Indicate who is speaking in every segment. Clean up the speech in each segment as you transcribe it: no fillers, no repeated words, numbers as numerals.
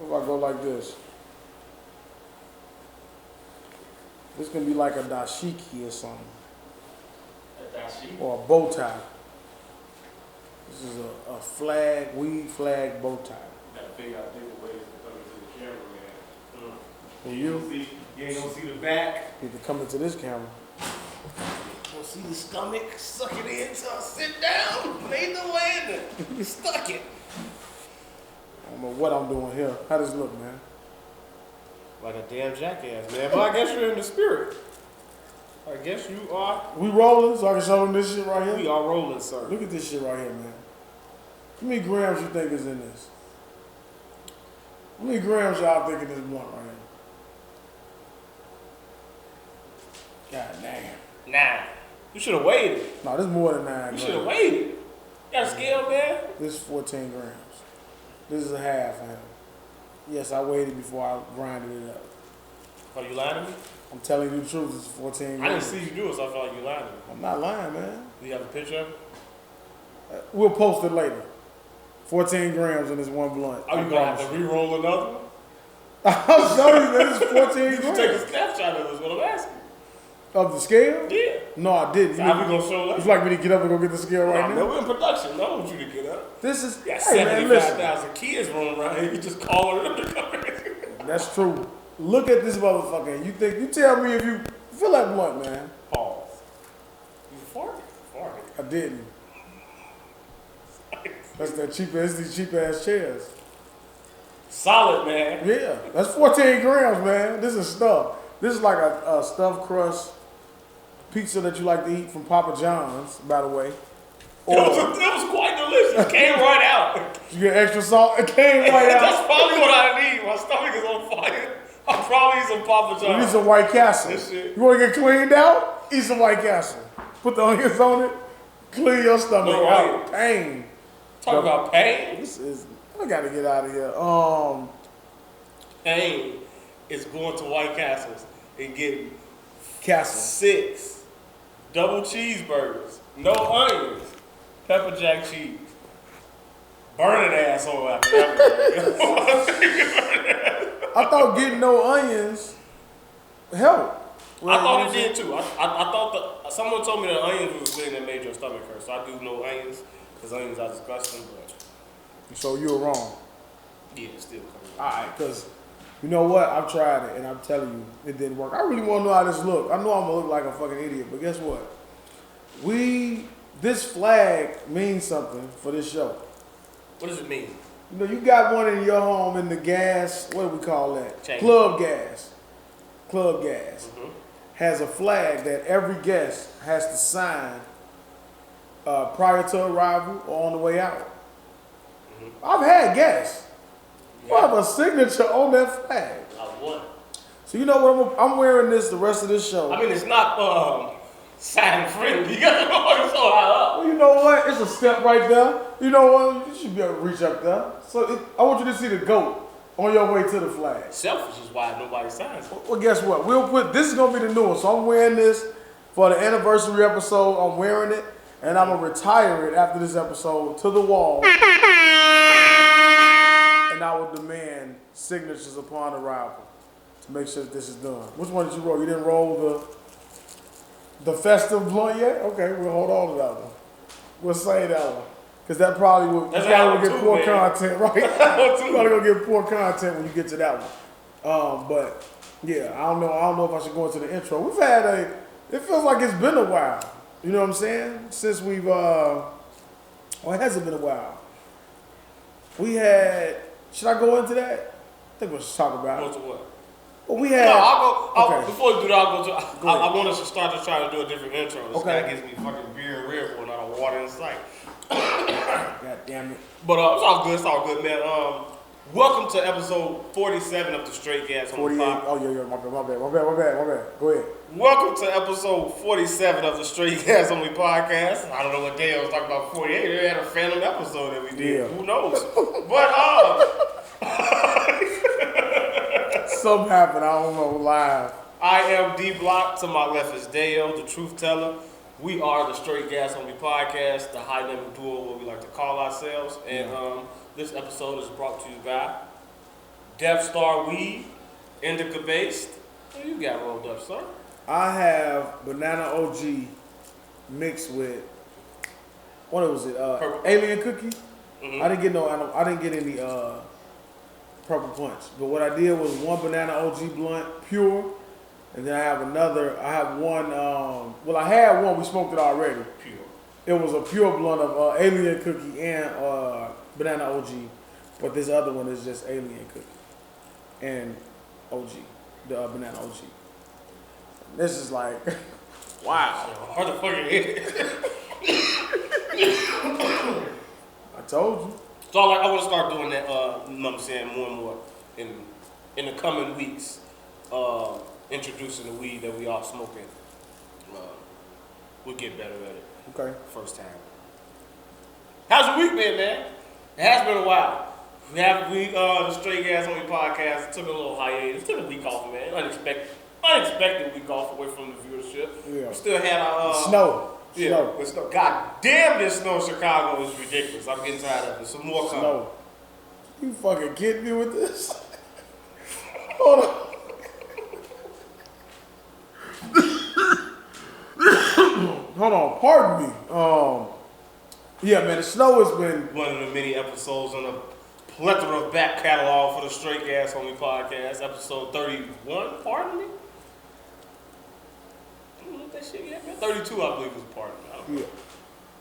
Speaker 1: What if I go like this? This can be like a dashiki or something.
Speaker 2: A dashiki?
Speaker 1: Or a bow tie. This is a flag, weed flag bow tie.
Speaker 2: Gotta figure out different ways to come into the camera, man.
Speaker 1: And
Speaker 2: You ain't gonna see the back.
Speaker 1: need to come into this camera.
Speaker 2: Gonna see the stomach, suck it in, so I sit down, made the landing. You stuck it.
Speaker 1: I don't know what I'm doing here. How does it look, man?
Speaker 2: Like a damn jackass, man. But I guess you're in the spirit. I guess you are.
Speaker 1: We rolling, so I can show them this shit right here?
Speaker 2: We are rolling, sir.
Speaker 1: Look at this shit right here, man. How many grams you think is in this? How many grams y'all think in this blunt right here? God damn.
Speaker 2: 9. You should have waited.
Speaker 1: No, this is more than 9 grams.
Speaker 2: You should have waited. You got a scale, man?
Speaker 1: This is 14 grams. This is a half, man. Yes, I waited before I grinded it up.
Speaker 2: Are you lying to me?
Speaker 1: I'm telling you the truth, this is 14 grams.
Speaker 2: I didn't see you do it, so I felt like you lying to me.
Speaker 1: I'm not lying, man.
Speaker 2: Do you have a picture of it?
Speaker 1: We'll post it later. 14 grams in this one blunt.
Speaker 2: Are you going to have to re-roll another one?
Speaker 1: I'll show you that it's 14
Speaker 2: Did
Speaker 1: grams.
Speaker 2: you take a snapshot of it, is what I'm asking.
Speaker 1: Of the scale?
Speaker 2: Yeah.
Speaker 1: No, I didn't.
Speaker 2: So how we going to show that?
Speaker 1: Would you like me to get up and go get the scale right now?
Speaker 2: No, we're in production. I don't want you to get up.
Speaker 1: This is,
Speaker 2: You got
Speaker 1: hey man, listen.
Speaker 2: 75,000 kids running around here. You just calling them to come in.
Speaker 1: That's true. Look at this motherfucker. You tell me if you feel that blunt, man.
Speaker 2: Pause. You farted.
Speaker 1: I didn't. That's these cheap ass chairs.
Speaker 2: Solid, man.
Speaker 1: Yeah, that's 14 grams, man. This is stuff. This is like a stuffed crust pizza that you like to eat from Papa John's, by the way.
Speaker 2: It was quite delicious. It came right out.
Speaker 1: You get extra salt? It came right out.
Speaker 2: That's probably what I need. My stomach is on fire. I'll probably eat some Papa John's.
Speaker 1: You need some White Castle.
Speaker 2: This shit.
Speaker 1: You want to get cleaned out? Eat some White Castle. Put the onions on it. Clean your stomach out. Pain.
Speaker 2: Talk about pain.
Speaker 1: I got to get out of here.
Speaker 2: Pain is going to White Castles and getting
Speaker 1: Castle.
Speaker 2: 6 double cheeseburgers, no onions, pepper jack cheese. Burning asshole after that.
Speaker 1: I thought getting no onions helped.
Speaker 2: I thought it did too. I thought someone told me that onions was the thing that made your stomach hurt. So I do no onions because onions are disgusting. But
Speaker 1: So you were wrong.
Speaker 2: yeah, it's still coming.
Speaker 1: Alright, because you know what? I've tried it and I'm telling you, it didn't work. I really want to know how this look. I know I'm going to look like a fucking idiot, but guess what? This flag means something for this show.
Speaker 2: What does it mean?
Speaker 1: You know, you got one in your home in the gas, what do we call that?
Speaker 2: Chain.
Speaker 1: Club gas. Club gas.
Speaker 2: Mm-hmm.
Speaker 1: Has a flag that every guest has to sign prior to arrival or on the way out. Mm-hmm. I've had guests who have a signature on that flag.
Speaker 2: Not one.
Speaker 1: So you know what? I'm wearing this the rest of this show.
Speaker 2: I mean, it's not sign friendly. You got to go so high up.
Speaker 1: Well, you know what? It's a step right there. You know what? You should be able to reach up there. So I want you to see the goat on your way to the flag.
Speaker 2: Selfish is why nobody signs it.
Speaker 1: Well, guess what? This is going to be the new one. So I'm wearing this for the anniversary episode. I'm wearing it, and I'm going to retire it after this episode to the wall. And I will demand signatures upon arrival to make sure that this is done. Which one did you roll? You didn't roll the festive blunt yet? Okay, we'll hold on to that one. We'll say that one. Because that probably will get poor content, right? You're probably going to get poor content when you get to that one. But, yeah, I don't know if I should go into the intro. We've had it feels like it's been a while. You know what I'm saying? Since we've, it hasn't been a while. We had, should I go into that? I think we should talk about it.
Speaker 2: Go to what?
Speaker 1: Well, we had.
Speaker 2: No, I'll go.
Speaker 1: Okay.
Speaker 2: Before you do that, I'll go to. I want us to start to try to do a different intro. This
Speaker 1: Okay.
Speaker 2: guy gives me fucking beer and Red Bull, not a water in sight.
Speaker 1: God damn it.
Speaker 2: But it's all good, man. Welcome to episode 47 of the Straight Gas on
Speaker 1: 48.
Speaker 2: the Pod.
Speaker 1: Oh, yeah, my bad. Go ahead.
Speaker 2: Welcome to episode 47 of the Straight Gas Only Podcast. I don't know what day I was talking about 48. They had a phantom episode that we did.
Speaker 1: Yeah.
Speaker 2: Who knows? But
Speaker 1: Something happened, I don't know, live.
Speaker 2: I am Dblock. To my left is Dale, the truth teller. We are the Straight Gas Only Podcast, the highnamicduo, what we like to call ourselves. And this episode is brought to you by Death Star weed, indica based. What you got rolled up, son?
Speaker 1: I have banana OG mixed with what was it? Alien cookie.
Speaker 2: Mm-hmm.
Speaker 1: I didn't get any purple punch. But what I did was one banana OG blunt pure, and then I have one. I had one. We smoked it already.
Speaker 2: Pure.
Speaker 1: It was a pure blunt of alien cookie and banana OG, but this other one is just alien cookie and OG, the banana OG. This is like, wow.
Speaker 2: Hard to fucking hit it.
Speaker 1: I told you.
Speaker 2: So I want to start doing that. You know what I'm saying, more and more in the coming weeks. Introducing the weed that we all smoking. We'll get better at it.
Speaker 1: Okay.
Speaker 2: First time. How's your week been, man? It has been a while. The Straight Gas on Your podcast took a little hiatus. Took a week off, man. Unexpected week off away from the viewership.
Speaker 1: Yeah.
Speaker 2: We still had our
Speaker 1: snow.
Speaker 2: Yeah, snow. God damn, this snow in Chicago is ridiculous. I'm getting tired of it. Some more coming.
Speaker 1: Snow. You fucking kidding me with this? Hold on. Hold on, pardon me. Yeah, man, the snow has been
Speaker 2: one of the many episodes on a plethora of back catalog for the Straight Gas Homie podcast, episode 31. Pardon me. I don't know what that shit yet, man. 32, I believe, was pardon me.
Speaker 1: Yeah,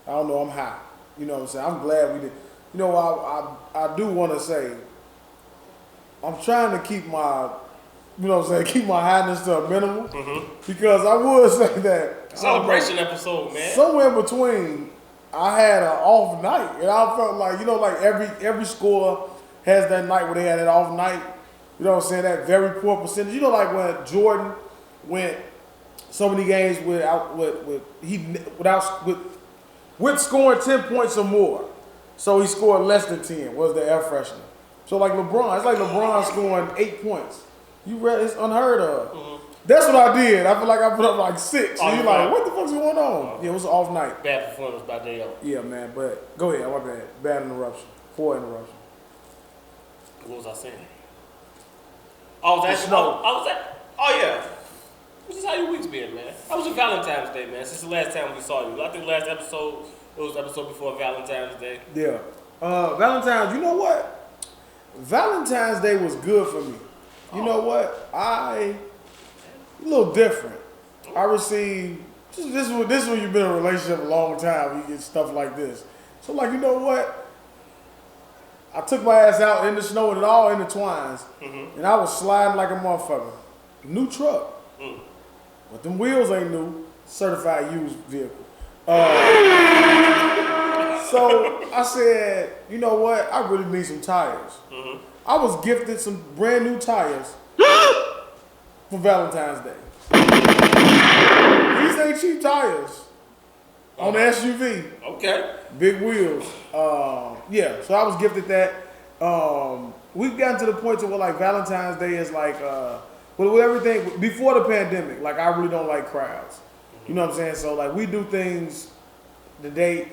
Speaker 1: I don't know. I'm high. You know what I'm saying? I'm glad we did. You know, I do want to say, I'm trying to keep my, you know what I'm saying, keep my highness to a minimum.
Speaker 2: Mm-hmm.
Speaker 1: Because I would say that
Speaker 2: celebration episode, man.
Speaker 1: Somewhere in between, I had an off night, and I felt like, you know, like every score has that night where they had an off night. You know what I'm saying? That very poor percentage. You know, like when Jordan went so many games with scoring 10 points or more, so he scored less than 10. Was the air freshener? So like LeBron, it's like LeBron scoring 8 points. You read it's unheard of. Mm-hmm. That's what I did. I feel like I put up like 6. So you're like, what the fuck's going on? Yeah, it was an off night.
Speaker 2: Bad performance by J.O.
Speaker 1: Yeah, man, but go ahead. My bad. Bad interruption. 4 interruption.
Speaker 2: What was I saying? Oh, yeah. This is how your week's been, man. How was your Valentine's Day, man? Since the last time we saw you. I think last episode, it was the episode before Valentine's Day.
Speaker 1: Yeah. Valentine's, you know what? Valentine's Day was good for me. You know what? A little different. I received, this is when you've been in a relationship a long time, you get stuff like this. So like, you know what? I took my ass out in the snow and it all intertwines. Mm-hmm. And I was sliding like a motherfucker. New truck. Mm. But them wheels ain't new. Certified used vehicle. So I said, you know what? I really need some tires. Mm-hmm. I was gifted some brand new tires for Valentine's Day. These ain't cheap tires on the SUV.
Speaker 2: Okay.
Speaker 1: Big wheels. Yeah, so I was gifted that. We've gotten to the point to where like Valentine's Day is like, with everything, before the pandemic, like I really don't like crowds. You know what I'm saying? So like we do things the day.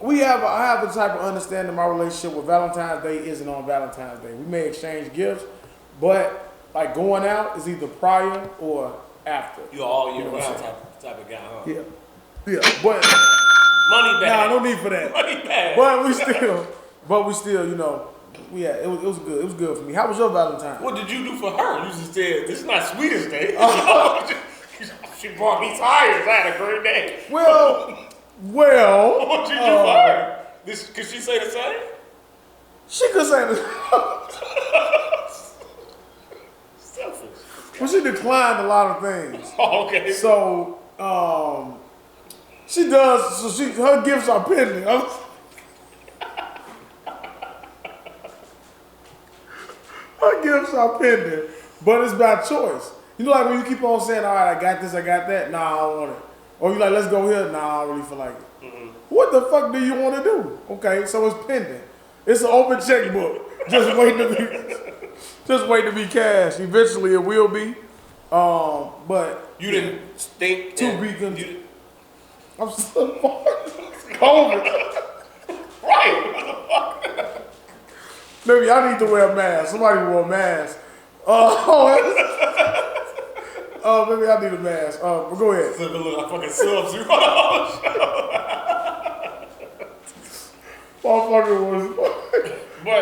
Speaker 1: I have the type of understanding my relationship with Valentine's Day isn't on Valentine's Day. We may exchange gifts, but like going out is either prior or after.
Speaker 2: You're all year round type of guy, huh?
Speaker 1: Yeah. Yeah. But
Speaker 2: money bag.
Speaker 1: Nah, no need for that.
Speaker 2: Money bag.
Speaker 1: But we still, you know, yeah, it was good. It was good for me. How was your Valentine?
Speaker 2: What did you do for her? You just said, this is not Sweetest Day. She brought me tires. I had a great day.
Speaker 1: Well.
Speaker 2: What did you do for her? Could she say the same?
Speaker 1: She could say the same.
Speaker 2: Selfish.
Speaker 1: Well, she declined a lot of things.
Speaker 2: Oh, okay.
Speaker 1: So, she does. So her gifts are pending. Her gifts are pending, but it's by choice. You know, like when you keep on saying, "All right, I got this, I got that." Nah, I don't want it. Or you like, "Let's go here." Nah, I don't really feel like it. Mm-hmm. What the fuck do you want to do? Okay, so it's pending. It's an open checkbook, just waiting to be cashed. Eventually, it will be. But
Speaker 2: you didn't think
Speaker 1: to be continued. I'm still COVID.
Speaker 2: Right.
Speaker 1: Maybe I need to wear a mask. Somebody wore a mask. Maybe I need a mask. But go ahead.
Speaker 2: So look like fucking subs.
Speaker 1: Motherfucker was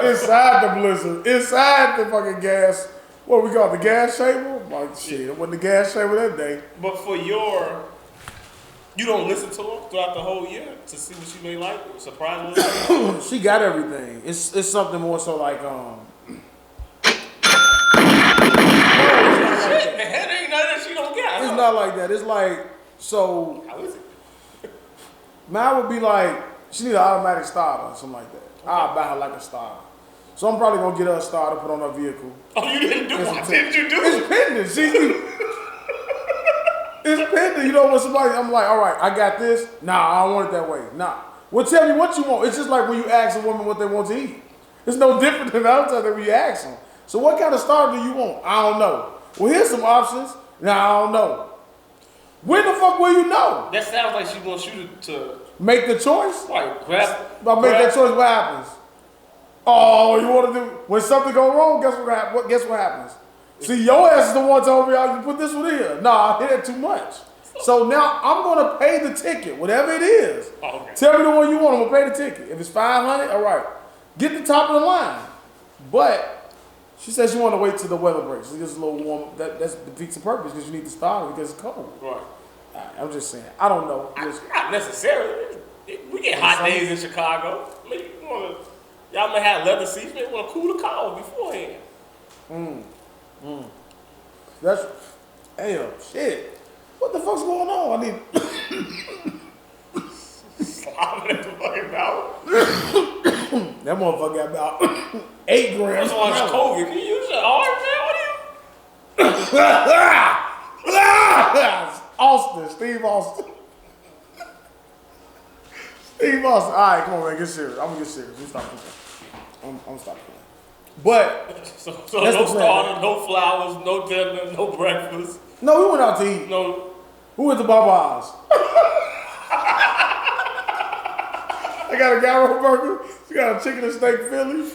Speaker 1: inside the blizzard. Inside the fucking gas. What we call the gas chamber? Like shit, it wasn't the gas chamber that day.
Speaker 2: But for you don't listen to her throughout the whole year to see what she may like, surprise her?
Speaker 1: She got everything. It's something more so like
Speaker 2: Shit, man, there ain't nothing that she don't get.
Speaker 1: It's not like that. It's like so.
Speaker 2: How is it?
Speaker 1: Mine would be like she need an automatic starter or something like that. Okay. I'll buy her like a starter. So I'm probably gonna get her a starter, put on her vehicle.
Speaker 2: Oh, you didn't do it? Didn't you do
Speaker 1: It's pending. It's pending. You know when somebody, I'm like, all right, I got this. Nah, I don't want it that way. Nah. Well, tell me what you want. It's just like when you ask a woman what they want to eat. It's no different than the other time that when you ask them. So what kind of starter do you want? I don't know. Well, here's some options. Nah, I don't know. When the fuck will you know?
Speaker 2: That sounds like she wants you to
Speaker 1: make the choice.
Speaker 2: Like grab.
Speaker 1: If I make that choice, what happens? Oh, you want to do when something go wrong? Guess what happens? See, your ass is the one told me I can put this one in here. Nah, I hit it too much. So now I'm gonna pay the ticket, whatever it is.
Speaker 2: Oh, okay.
Speaker 1: Tell me the one you want. I'm gonna pay the ticket. If it's $500, all right. Get the top of the line. But she said she want to wait till the weather breaks. It gets a little warm. That defeats the purpose because you need to start because it's cold.
Speaker 2: Right.
Speaker 1: I'm just saying. I don't know.
Speaker 2: Not necessarily. We get hot days in Chicago. I mean, y'all may have leather seats. Maybe want to cool the car beforehand.
Speaker 1: That's damn shit. What the fuck's going on? I need
Speaker 2: slobbing at the fucking mouth.
Speaker 1: That motherfucker got about 8 grams.
Speaker 2: That's why it's COVID. Can you use your arm, man? What are you?
Speaker 1: Austin, Steve Austin. Steve Austin. All right, come on, man, get serious. I'm gonna get serious. I'm gonna stop playing. But
Speaker 2: so no starter, no flowers, no dinner, no breakfast.
Speaker 1: No, we went out to eat.
Speaker 2: No,
Speaker 1: we went to Baba's. I got a gyro burger. She got a chicken and steak Philly.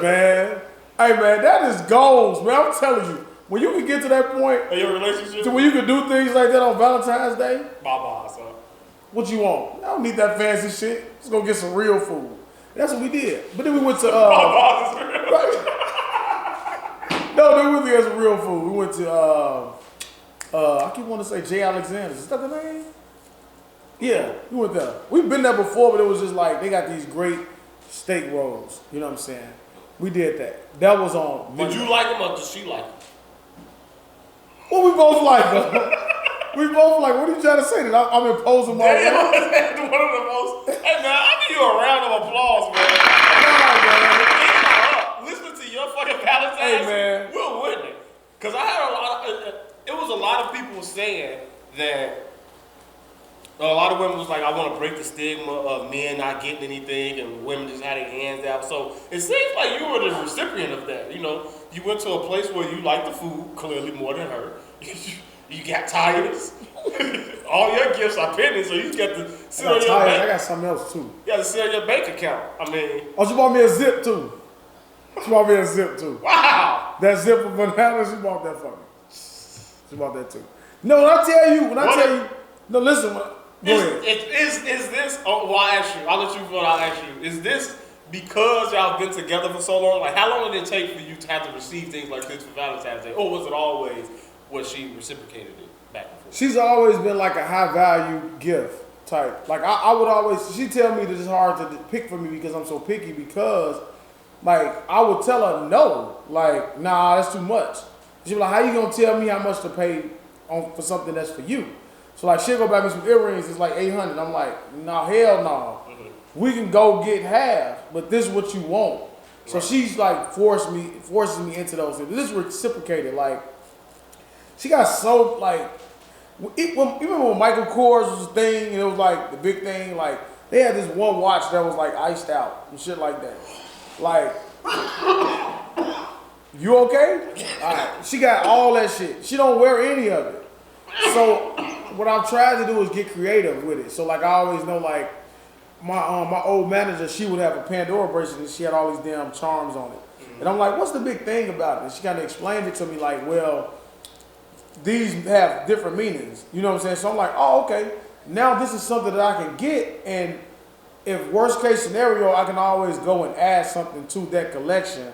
Speaker 1: Man, hey man, that is goals, man. I'm telling you, when you can get to that point
Speaker 2: in your relationship,
Speaker 1: to where you can do things like that on Valentine's Day.
Speaker 2: Baba's, huh?
Speaker 1: What you want? I don't need that fancy shit. Let's go get some real food. That's what we did. But then we went to
Speaker 2: Baba's is real.
Speaker 1: No, then we had some real food. We went to I keep wanting to say J. Alexander's. Is that the name? Yeah, we went there. We've been there before, but it was just like they got these great steak rolls. You know what I'm saying? We did that. That was on Monday.
Speaker 2: Did you like them or did she like them?
Speaker 1: Well, we both like them. We both like. What are you trying to say? That I'm imposing my will?
Speaker 2: One of the most. Hey man, I give you a round of applause, man. Listen to your fucking Valentine's.
Speaker 1: Hey man,
Speaker 2: we're winning. Cause I had it was a lot of people saying that. A lot of women was like, I want to break the stigma of men not getting anything and women just had their hands out. So it seems like you were the recipient of that. You know, you went to a place where you liked the food clearly more than her. You got tires. All your gifts are pending, so you get to sit on your bank.
Speaker 1: I got something else too.
Speaker 2: You got to sit on your bank account. I mean.
Speaker 1: Oh, she bought me a zip too. She bought me a zip too.
Speaker 2: Wow.
Speaker 1: That zip of bananas, she bought that for me. She bought that too. No, when I tell you, no, listen.
Speaker 2: Is this? Oh, well, I ask you. I'll let you go. I'll ask you. Is this because y'all been together for so long? Like, how long did it take for you to have to receive things like this for Valentine's Day? Or was it always what she reciprocated it back and forth?
Speaker 1: She's always been like a high value gift type. Like I would always. She tell me that it's hard to pick for me because I'm so picky. Because like I would tell her no. Like nah, that's too much. She'd be like, how you gonna tell me how much to pay for something that's for you? So like she'll go buy me some earrings, it's like $800. I'm like, no, hell no. Mm-hmm. We can go get half, but this is what you want. Right. So she's like forces me into those things. This is reciprocated. Like she got so like even when Michael Kors was a thing and it was like the big thing, like they had this one watch that was like iced out and shit like that. Like you okay? All right. She got all that shit. She don't wear any of it. So what I'm trying to do is get creative with it. So like I always know like my old manager, she would have a Pandora bracelet and she had all these damn charms on it. And I'm like, what's the big thing about it? And she kind of explained it to me like, well, these have different meanings. You know what I'm saying? So I'm like, oh, okay. Now this is something that I can get, and if worst case scenario, I can always go and add something to that collection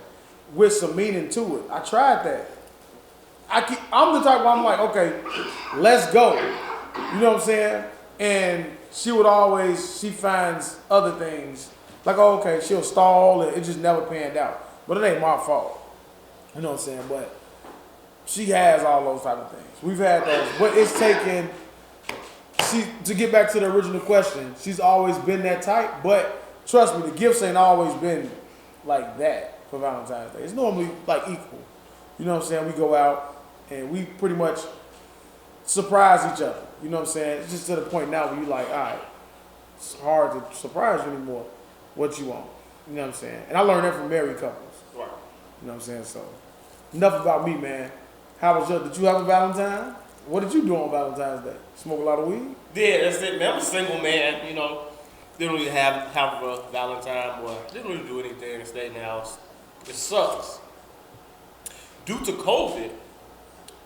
Speaker 1: with some meaning to it. I tried that. I'm the type where I'm like, okay, let's go. You know what I'm saying? And she finds other things. Like, oh, okay, she'll stall and it just never panned out. But it ain't my fault. You know what I'm saying? But she has all those type of things. We've had those. But it's taken, to get back to the original question, she's always been that type. But trust me, the gifts ain't always been like that for Valentine's Day. It's normally like equal. You know what I'm saying? We go out and we pretty much surprise each other. You know what I'm saying? It's just to the point now where you're like, all right, it's hard to surprise you anymore. What you want. You know what I'm saying? And I learned that from married couples.
Speaker 2: Right.
Speaker 1: You know what I'm saying? So, enough about me, man. Did you have a Valentine? What did you do on Valentine's Day? Smoke a lot of weed?
Speaker 2: Yeah, that's it, man. I'm a single man, you know. Didn't really have a Valentine, or didn't really do anything, stay in the house. It sucks. Due to COVID,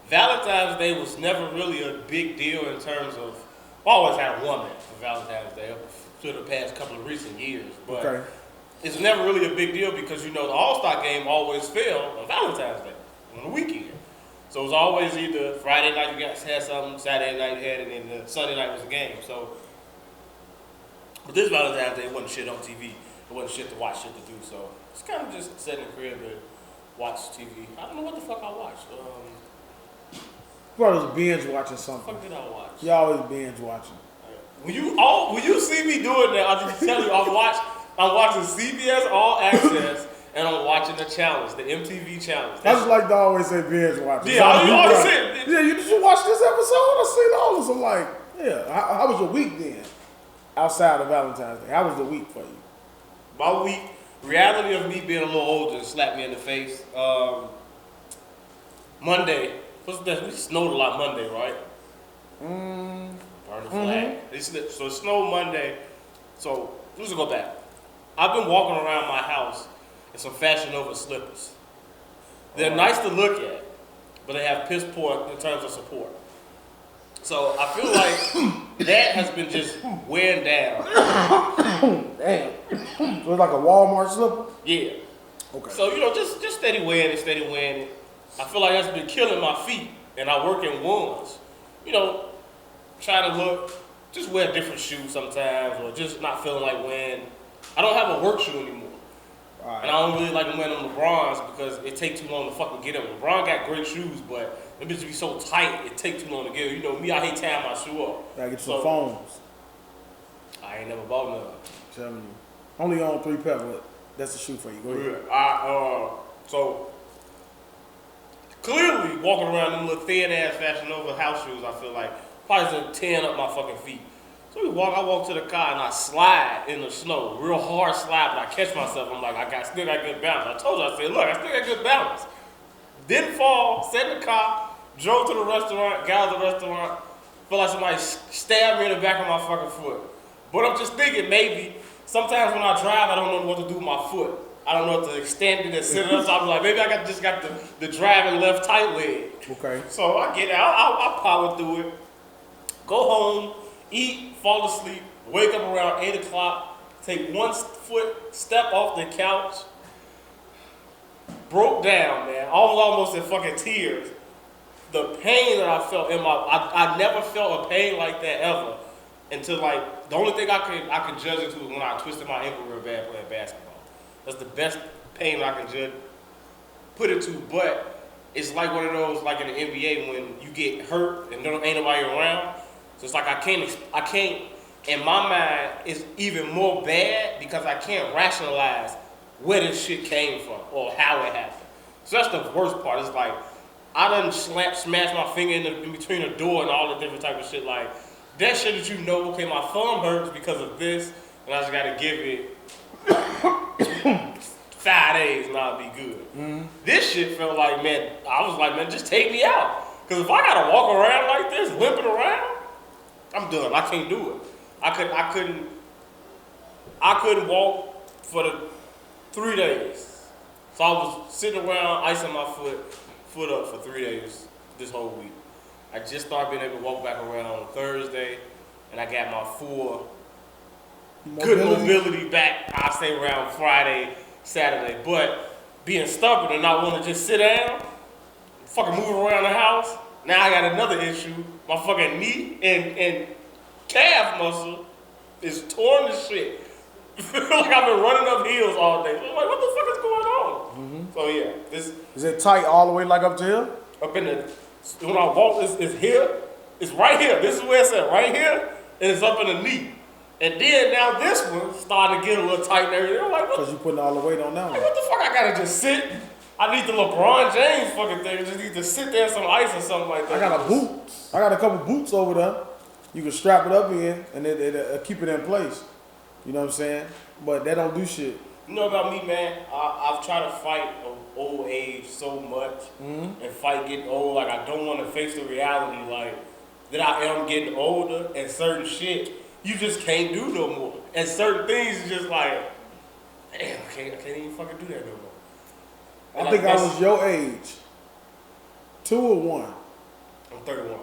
Speaker 2: Valentine's Day was never really a big deal in terms of, I always had a woman for Valentine's Day up to the past couple of recent years. But
Speaker 1: okay.
Speaker 2: It's never really a big deal because, you know, the All-Star game always fell on Valentine's Day, on the weekend. So it was always either Friday night you guys had something, Saturday night you had it, and then Sunday night was the game. So, but this Valentine's Day, it wasn't shit on TV. It wasn't shit to watch, shit to do. So it's kind of just sitting in the crib and watch TV. I don't know what the fuck I watched.
Speaker 1: Probably was binge watching something.
Speaker 2: What the fuck did I watch?
Speaker 1: You always binge watching.
Speaker 2: When you see me doing that, I'll just tell you, I'm watching CBS All Access, and I'm watching the challenge, the MTV challenge.
Speaker 1: I just like to always say binge watching.
Speaker 2: Yeah, you always say it.
Speaker 1: Yeah, did you watch this episode? I seen all this. I'm like, yeah. How was your week then? Outside of Valentine's Day, how was the week for you?
Speaker 2: My week, reality of me being a little older slapped me in the face. Monday, what's that? We snowed a lot Monday, right? Burn the flag. So it snowed Monday. So let's go back. I've been walking around my house in some Fashion Nova slippers. They're nice to look at, but they have piss poor in terms of support. So I feel like that has been just wearing down.
Speaker 1: Damn. So it's like a Walmart slipper?
Speaker 2: Yeah.
Speaker 1: Okay.
Speaker 2: So, you know, just steady wearing it. I feel like that's been killing my feet, and I work in ones. You know, trying to just wear different shoes sometimes, or just not feeling like wearing. I don't have a work shoe anymore. Right. And I don't really like wearing them LeBrons because it takes too long to fucking get them. LeBron got great shoes, but them bitches be so tight, it takes too long to get them. You know, me, I hate tying my shoe up.
Speaker 1: Gotta get some foams.
Speaker 2: I ain't never bought none.
Speaker 1: I'm telling you. Only on 3 pep, but that's the shoe for you. Go ahead.
Speaker 2: Yeah. So, clearly, walking around in little thin-ass Fashion Nova house shoes, I feel like, probably just tearing up my fucking feet. So I walk to the car and I slide in the snow, real hard slide, but I catch myself. I'm like, still got good balance. I told you, I said, look, I still got good balance. Didn't fall, sat in the car, drove to the restaurant, got out of the restaurant, felt like somebody stabbed me in the back of my fucking foot. But I'm just thinking maybe, sometimes when I drive, I don't know what to do with my foot. I don't know what to extend it and sit it up. So I'm like, maybe I just got the driving left tight leg.
Speaker 1: Okay.
Speaker 2: So I get out, I power through it, go home, eat, fall asleep, wake up around 8 o'clock, take one foot, step off the couch, broke down, man. I was almost in fucking tears. The pain that I felt I never felt a pain like that ever until like, the only thing I could judge it to was when I twisted my ankle real bad playing basketball. That's the best pain I can put it to, but it's like one of those, like in the NBA when you get hurt and ain't nobody around. So it's like I can't, in my mind, it's even more bad because I can't rationalize where this shit came from or how it happened. So that's the worst part. It's like, I done smashed my finger in between the door and all the different type of shit. Like, that shit that you know, okay, my thumb hurts because of this, and I just gotta give it 5 days and I'll be good. Mm-hmm. This shit felt like, man, I was like, man, just take me out. Because if I gotta walk around like this, limping around, I'm done. I can't do it. I couldn't. I couldn't walk for the 3 days. So I was sitting around icing my foot up for 3 days this whole week. I just started being able to walk back around on Thursday, and I got my full good mobility back. I say around Friday, Saturday. But being stubborn and not wanting to just sit down, fucking moving around the house, now I got another issue. My fucking knee and calf muscle is torn to shit. Like I've been running up hills all day. I'm like, what the fuck is going on? Mm-hmm. So yeah, this
Speaker 1: is it tight all the way like up to here?
Speaker 2: Up in the when I walk, it's here. It's right here. This is where it's at, right here, and it's up in the knee. And then now this one started to get a little tight and everything. I'm like, what?
Speaker 1: Because you putting all the weight on that one.
Speaker 2: Like, what the fuck? I gotta just sit. I need the LeBron James fucking thing. I just need to sit there in some ice or something like that.
Speaker 1: I got a boot. I got a couple boots over there. You can strap it up in and it keep it in place. You know what I'm saying? But that don't do shit.
Speaker 2: You know about me, man? I've tried to fight old age so much and fight getting old. Like, I don't want to face the reality, like, that I am getting older and certain shit you just can't do no more. And certain things is just like, damn, I can't even fucking do that no more.
Speaker 1: I think I was your age. 2 or 1?
Speaker 2: I'm 31.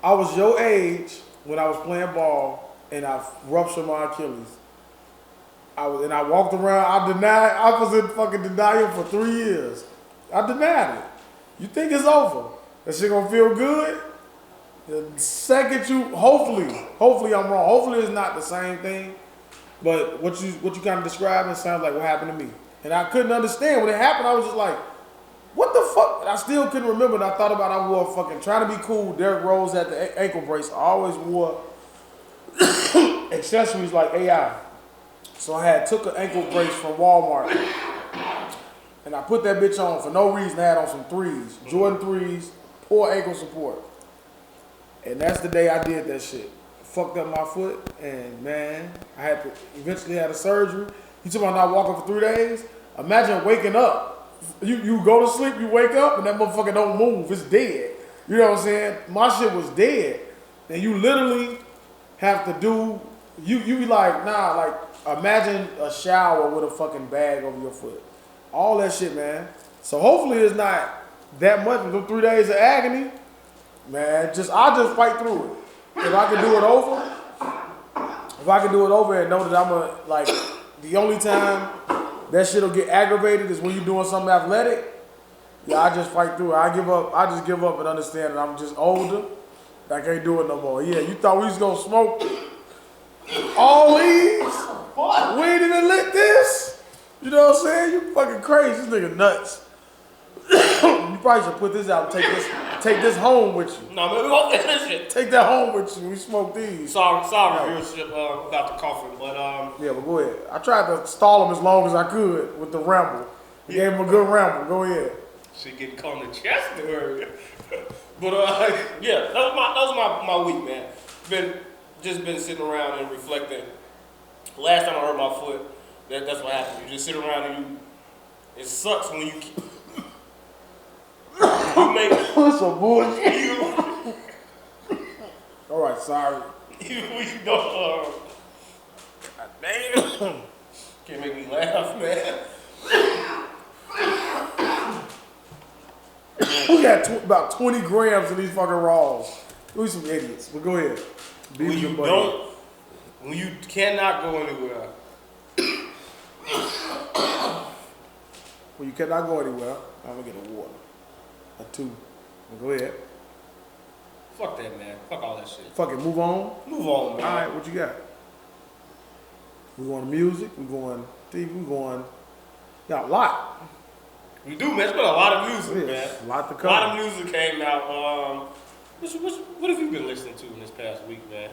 Speaker 1: I was your age when I was playing ball and I ruptured my Achilles. I walked around, I was in fucking denial for 3 years. I denied it. You think it's over? That shit gonna feel good? The second hopefully I'm wrong. Hopefully it's not the same thing. But what you kind of describing sounds like what happened to me. And I couldn't understand. When it happened, I was just like, what the fuck? And I still couldn't remember. And I thought about I wore fucking trying to be cool. Derrick Rose had the ankle brace. I always wore accessories like AI. So I took an ankle brace from Walmart. And I put that bitch on for no reason. I had on some 3s. Jordan 3s. Poor ankle support. And that's the day I did that shit. Fucked up my foot. And man, I had to eventually had a surgery. You talking about not walking for 3 days? Imagine waking up. You go to sleep, you wake up, and that motherfucker don't move. It's dead. You know what I'm saying? My shit was dead. And you literally have to do, you be like, nah, like, imagine a shower with a fucking bag over your foot. All that shit, man. So hopefully it's not that much. Those 3 days of agony, man, I'll just fight through it. If I can do it over and know that I'm like, the only time that shit'll get aggravated is when you're doing something athletic. Yeah, I just fight through it. I just give up and understand that I'm just older. I can't do it no more. Yeah, you thought we was gonna smoke all these? What? We ain't even lit this? You know what I'm saying? You fucking crazy. This nigga nuts. You probably should put this out and take this home with you.
Speaker 2: No, man, we won't finish this shit.
Speaker 1: Take that home with you. We smoke these.
Speaker 2: Sorry, viewership about the coffee, but
Speaker 1: yeah, but go ahead. I tried to stall him as long as I could with the ramble. Gave him a good ramble. Go ahead.
Speaker 2: She getting caught in the chest area. But yeah, that was my week, man. Been sitting around and reflecting. Last time I hurt my foot, that's what happened. You just sit around and it sucks when you make
Speaker 1: That's some bullshit. All right, sorry.
Speaker 2: You don't. God damn. Can't make me laugh, man.
Speaker 1: We got about 20 grams of these fucking raws. We some idiots. But go ahead.
Speaker 2: When you cannot go anywhere.
Speaker 1: When you cannot go anywhere, I'm gonna get a water. A 2. Go ahead.
Speaker 2: Fuck that, man. Fuck all that shit.
Speaker 1: Fuck it. Move on.
Speaker 2: Move on, man.
Speaker 1: All right, what you got? We going to music. We going TV. We going. Got a lot.
Speaker 2: We do, man. It's been a lot of music, man.
Speaker 1: A lot to come.
Speaker 2: A lot of music came out. What have you been listening to in this past week, man?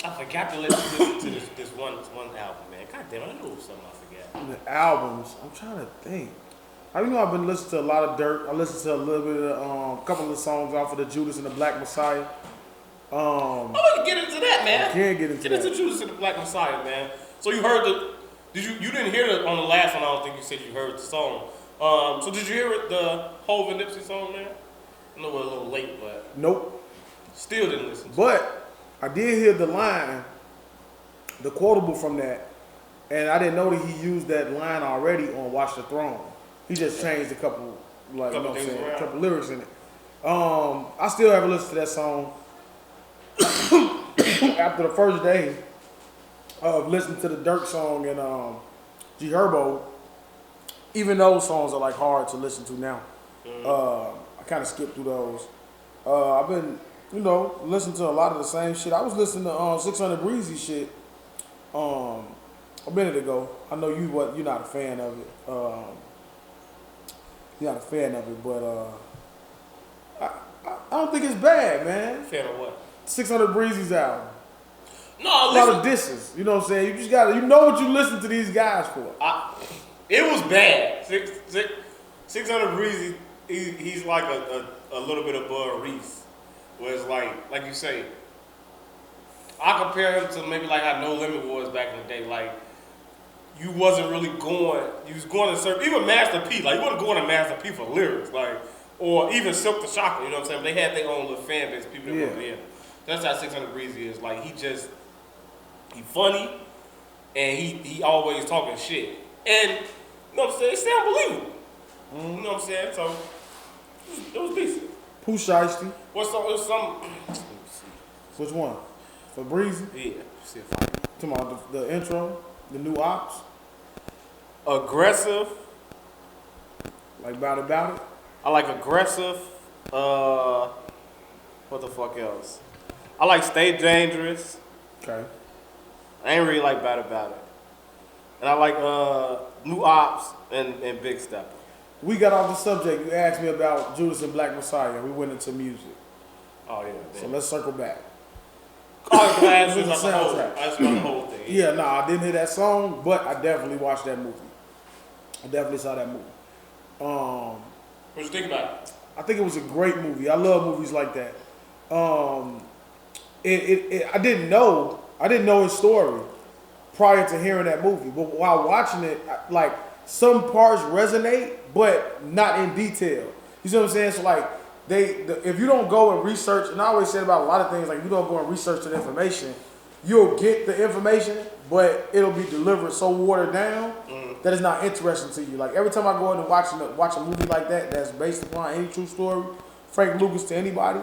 Speaker 2: I forgot to listen to this one album, man. God damn, I knew it was something I forgot. The albums.
Speaker 1: I'm trying to think. I know I've been listening to a lot of Dirt. I listened to a little bit of a couple of songs off of the Judas and the Black Messiah.
Speaker 2: I want to get into that, man.
Speaker 1: Get into
Speaker 2: Judas and the Black Messiah, man. So you heard you didn't hear it on the last one. I don't think you said you heard the song. So did you hear it, the Hov and Nipsey song, man? I know we're a little late, but
Speaker 1: nope.
Speaker 2: Still didn't listen.
Speaker 1: But I did hear the line, the quotable from that. And I didn't know that he used that line already on Watch the Throne. He just changed a couple, like, you know what I'm saying, a couple lyrics in it. I still haven't listened to that song after the first day of listening to the Dirk song and G Herbo. Even those songs are like hard to listen to now. I kind of skipped through those. I've been, you know, listening to a lot of the same shit. I was listening to 600 Breezy shit a minute ago. I know you're not a fan of it. You're not a fan of it, but I don't think it's bad, man.
Speaker 2: Fan of what?
Speaker 1: 600 Breezy's album.
Speaker 2: No,
Speaker 1: a lot of disses. You know what I'm saying? You just gotta, you know what you listen to these guys for.
Speaker 2: It was bad. 600 Breezy, he's like a little bit above Reese. Where it's like you say, I compare him to maybe like how No Limit was back in the day. Like, you wasn't really going, you was going to serve, even Master P, like you wasn't going to Master P for lyrics, like, or even Silk the Shocker, you know what I'm saying? They had their own little fan base, people that were there. That's how 600 Breezy is. Like, he funny, and he always talking shit. And, you know what I'm saying, it sound believable. You know what I'm saying? So, it was decent.
Speaker 1: Pooh Shiesty. Which one? For Breezy?
Speaker 2: Yeah.
Speaker 1: Talking about the intro, the new ops.
Speaker 2: Aggressive.
Speaker 1: Like About It?
Speaker 2: I like Aggressive. What the fuck else? I like Stay Dangerous.
Speaker 1: Okay.
Speaker 2: I ain't really like About It. And I like New Ops and Big Stepper.
Speaker 1: We got off the subject. You asked me about Judas and Black Messiah. We went into music.
Speaker 2: Oh, yeah.
Speaker 1: So let's circle back.
Speaker 2: I just about the whole thing.
Speaker 1: Yeah, I didn't hear that song, but I definitely watched that movie. I definitely saw that movie.
Speaker 2: What you think about it?
Speaker 1: I think it was a great movie. I love movies like that. I didn't know his story prior to hearing that movie, but while watching it, like some parts resonate, but not in detail. You see what I'm saying? So like, if you don't go and research, and I always say about a lot of things, like if you don't go and research the information, you'll get the information, but it'll be delivered so watered down that it's not interesting to you. Like every time I go in and watch a movie like that that's based upon any true story, Frank Lucas to anybody,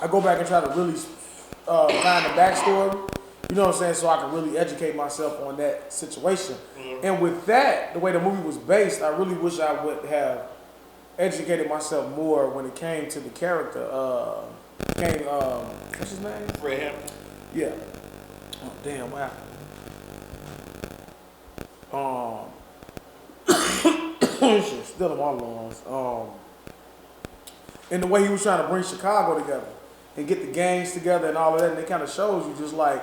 Speaker 1: I go back and try to really find the backstory. You know what I'm saying? So I can really educate myself on that situation. And with that, the way the movie was based, I really wish I would have educated myself more when it came to the character. What's his name?
Speaker 2: Fred Hampton.
Speaker 1: Yeah. Oh damn! What happened? Shit, still in my lungs. And the way he was trying to bring Chicago together and get the gangs together and all of that, and it kind of shows you just like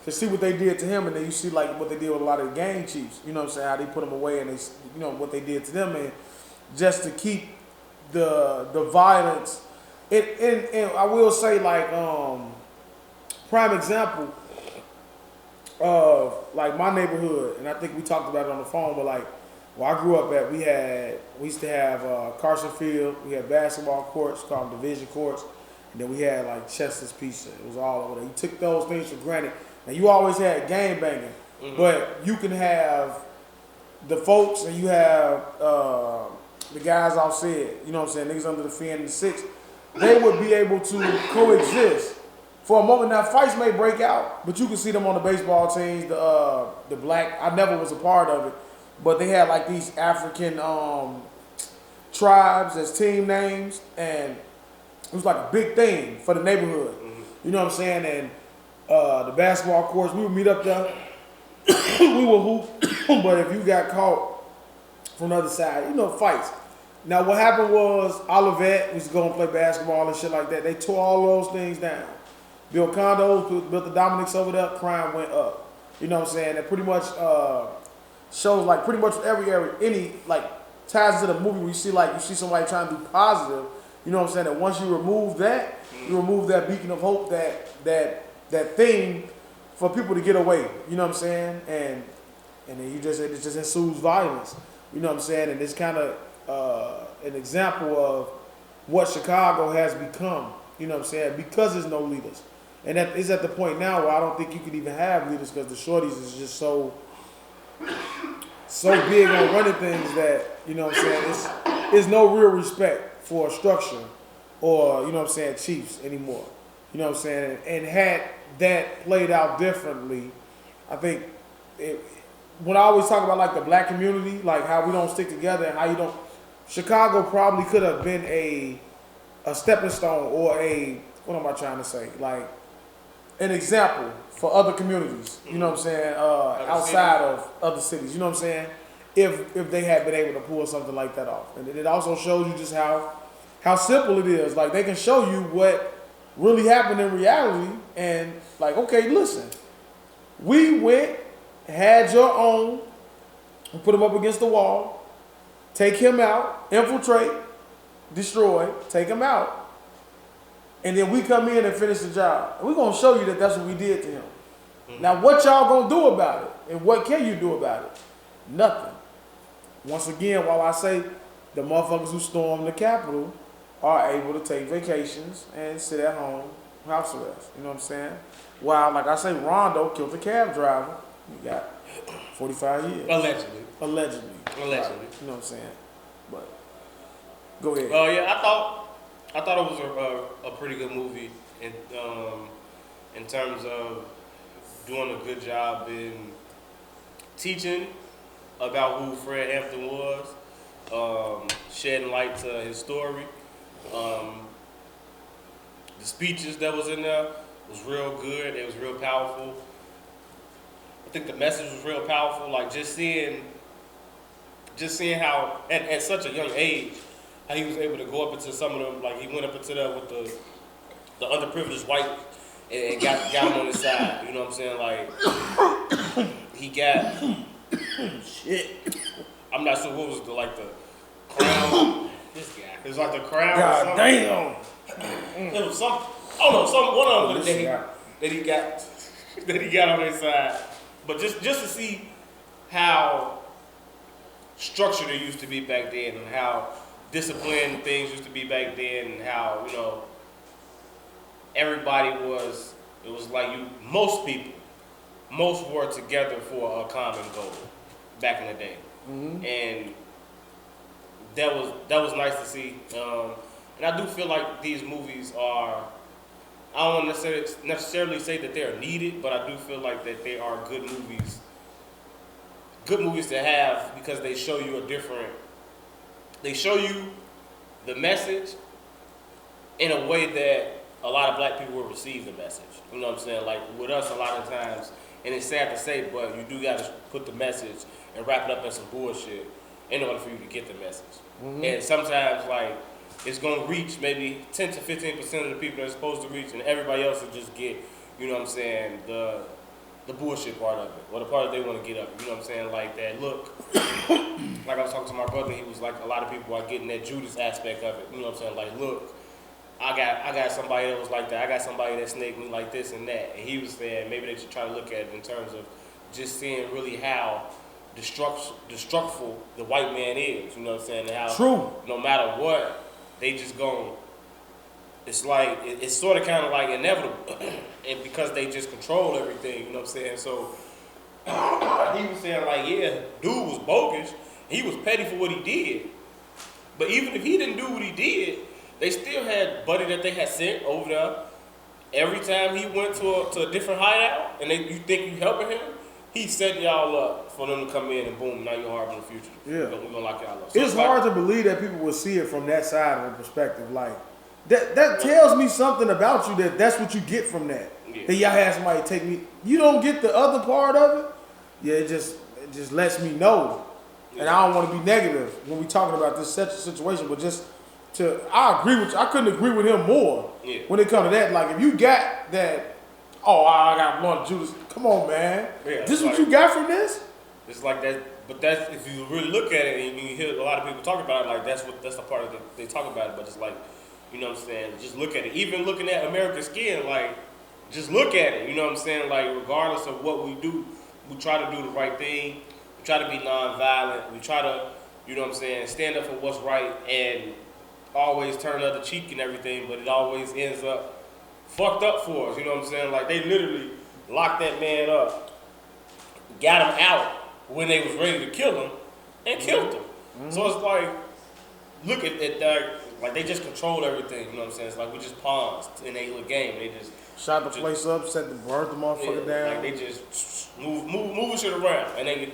Speaker 1: to see what they did to him, and then you see like what they did with a lot of the gang chiefs. You know what I'm saying? How they put them away, and they, you know, what they did to them, and just to keep the violence. And I will say, like, prime example of like my neighborhood, and I think we talked about it on the phone, but like where I grew up at, we used to have Carson Field, we had basketball courts called division courts, and then we had like Chester's Pizza. It was all over there. You took those things for granted. And you always had game banging, but you can have the folks and you have the guys offset, you know what I'm saying, niggas under the fin and the six, they would be able to coexist. For a moment now, fights may break out, but you can see them on the baseball teams, the black, I never was a part of it, but they had like these African tribes as team names, and it was like a big thing for the neighborhood. You know what I'm saying? And the basketball courts, we would meet up there, we would hoop, but if you got caught from the other side, you know, fights. Now what happened was, Olivet used to go and play basketball and shit like that. They tore all those things down. Built condos, built the Dominics over there, crime went up. You know what I'm saying? It pretty much shows like pretty much every area, any like ties to the movie where you see somebody trying to do positive, you know what I'm saying? That once you remove that, you remove that beacon of hope, that thing for people to get away, you know what I'm saying? And then it just ensues violence, you know what I'm saying? And it's kind of an example of what Chicago has become, you know what I'm saying? Because there's no leaders. And that is at the point now where I don't think you could even have leaders because the shorties is just so so big on running things that, you know what I'm saying, it's no real respect for a structure or, you know what I'm saying, chiefs anymore. You know what I'm saying? And had that played out differently, I think when I always talk about like the black community, like how we don't stick together and how you don't, Chicago probably could have been a stepping stone or what am I trying to say? Like an example for other communities, you know what I'm saying, outside of other cities, you know what I'm saying? If they had been able to pull something like that off. And it also shows you just how simple it is. Like they can show you what really happened in reality and like, okay, listen, we went, had your own, and put him up against the wall, take him out, infiltrate, destroy, take him out. And then we come in and finish the job. And we're going to show you that that's what we did to him. Now, what y'all going to do about it? And what can you do about it? Nothing. Once again, while I say the motherfuckers who stormed the Capitol are able to take vacations and sit at home, house arrest. You know what I'm saying? While, like I say, Rondo killed the cab driver. He got 45 years.
Speaker 2: Allegedly.
Speaker 1: Right. You know what I'm saying? But, go ahead.
Speaker 2: Well, yeah, I thought it was a pretty good movie in terms of doing a good job in teaching about who Fred Hampton was, shedding light to his story. The speeches that was in there was real good. It was real powerful. I think the message was real powerful. Like just seeing how at such a young age, how he was able to go up into some of them, like he went up into there with the underprivileged white and got him on his side. You know what I'm saying? Like he got shit. I'm not sure what was the crown. This guy. It was like the crown.
Speaker 1: God damn.
Speaker 2: It was some. One of them that he got on his side. But just to see how structured it used to be back then, and how disciplined things used to be back then, and how everybody was. It was like most were together for a common goal back in the day, and that was nice to see. And I do feel like these movies are. I don't want to necessarily say that they're needed, but I do feel like that they are good movies. Good movies to have because they show you they show you the message in a way that a lot of black people will receive the message. You know what I'm saying? Like with us a lot of times, and it's sad to say, but you do got to put the message and wrap it up in some bullshit in order for you to get the message. And sometimes it's going to reach maybe 10 to 15% of the people that it's supposed to reach, and everybody else will just get, you know what I'm saying, the bullshit part of it, or the part that they want to get up. You know what I'm saying? Like that, look, like I was talking to my brother, he was like, a lot of people are getting that Judas aspect of it. You know what I'm saying? Like, look, I got somebody that was like that. I got somebody that snaked me like this and that. And he was saying maybe they should try to look at it in terms of just seeing really how destructful the white man is. You know what I'm saying? And how
Speaker 1: true.
Speaker 2: No matter what, they just gon'. It's like it's sort of kind of like inevitable, and because they just control everything. You know what I'm saying? So he was saying like, yeah, dude was bogus. He was petty for what he did. But even if he didn't do what he did, they still had Buddy that they had sent over there. Every time he went to a different hideout, and you think you helping him, he set y'all up for them to come in and boom, now you're hard in the future.
Speaker 1: Yeah.
Speaker 2: We're gonna lock y'all up. So
Speaker 1: it's hard to believe that people will see it from that side of the perspective. Like that tells me something about you that's what you get from that.
Speaker 2: Yeah.
Speaker 1: That y'all had somebody take me. You don't get the other part of it. Yeah, it just lets me know. Yeah. And I don't want to be negative when we talking about this situation, but I agree with you. I couldn't agree with him more when it comes to that. Like if you got that. Oh, I got blunt Judas. Come on, man. Yeah, this is what you got from this?
Speaker 2: It's like that, but that's if you really look at it and you hear a lot of people talk about it, like that's the part of they talk about it. But it's like, you know what I'm saying? Just look at it. Even looking at American Skin, like just look at it. You know what I'm saying? Like regardless of what we do, we try to do the right thing. We try to be nonviolent. We try to, you know what I'm saying, stand up for what's right and always turn the other cheek and everything. But it always ends up fucked up for us, you know what I'm saying? Like they literally locked that man up, got him out, when they was ready to kill him and killed him. So it's like, look at that, like they just controlled everything, you know what I'm saying? It's like we just pawns in a little game. They just
Speaker 1: shot the place up, burnt the motherfucker down.
Speaker 2: Like they just moving shit around, and they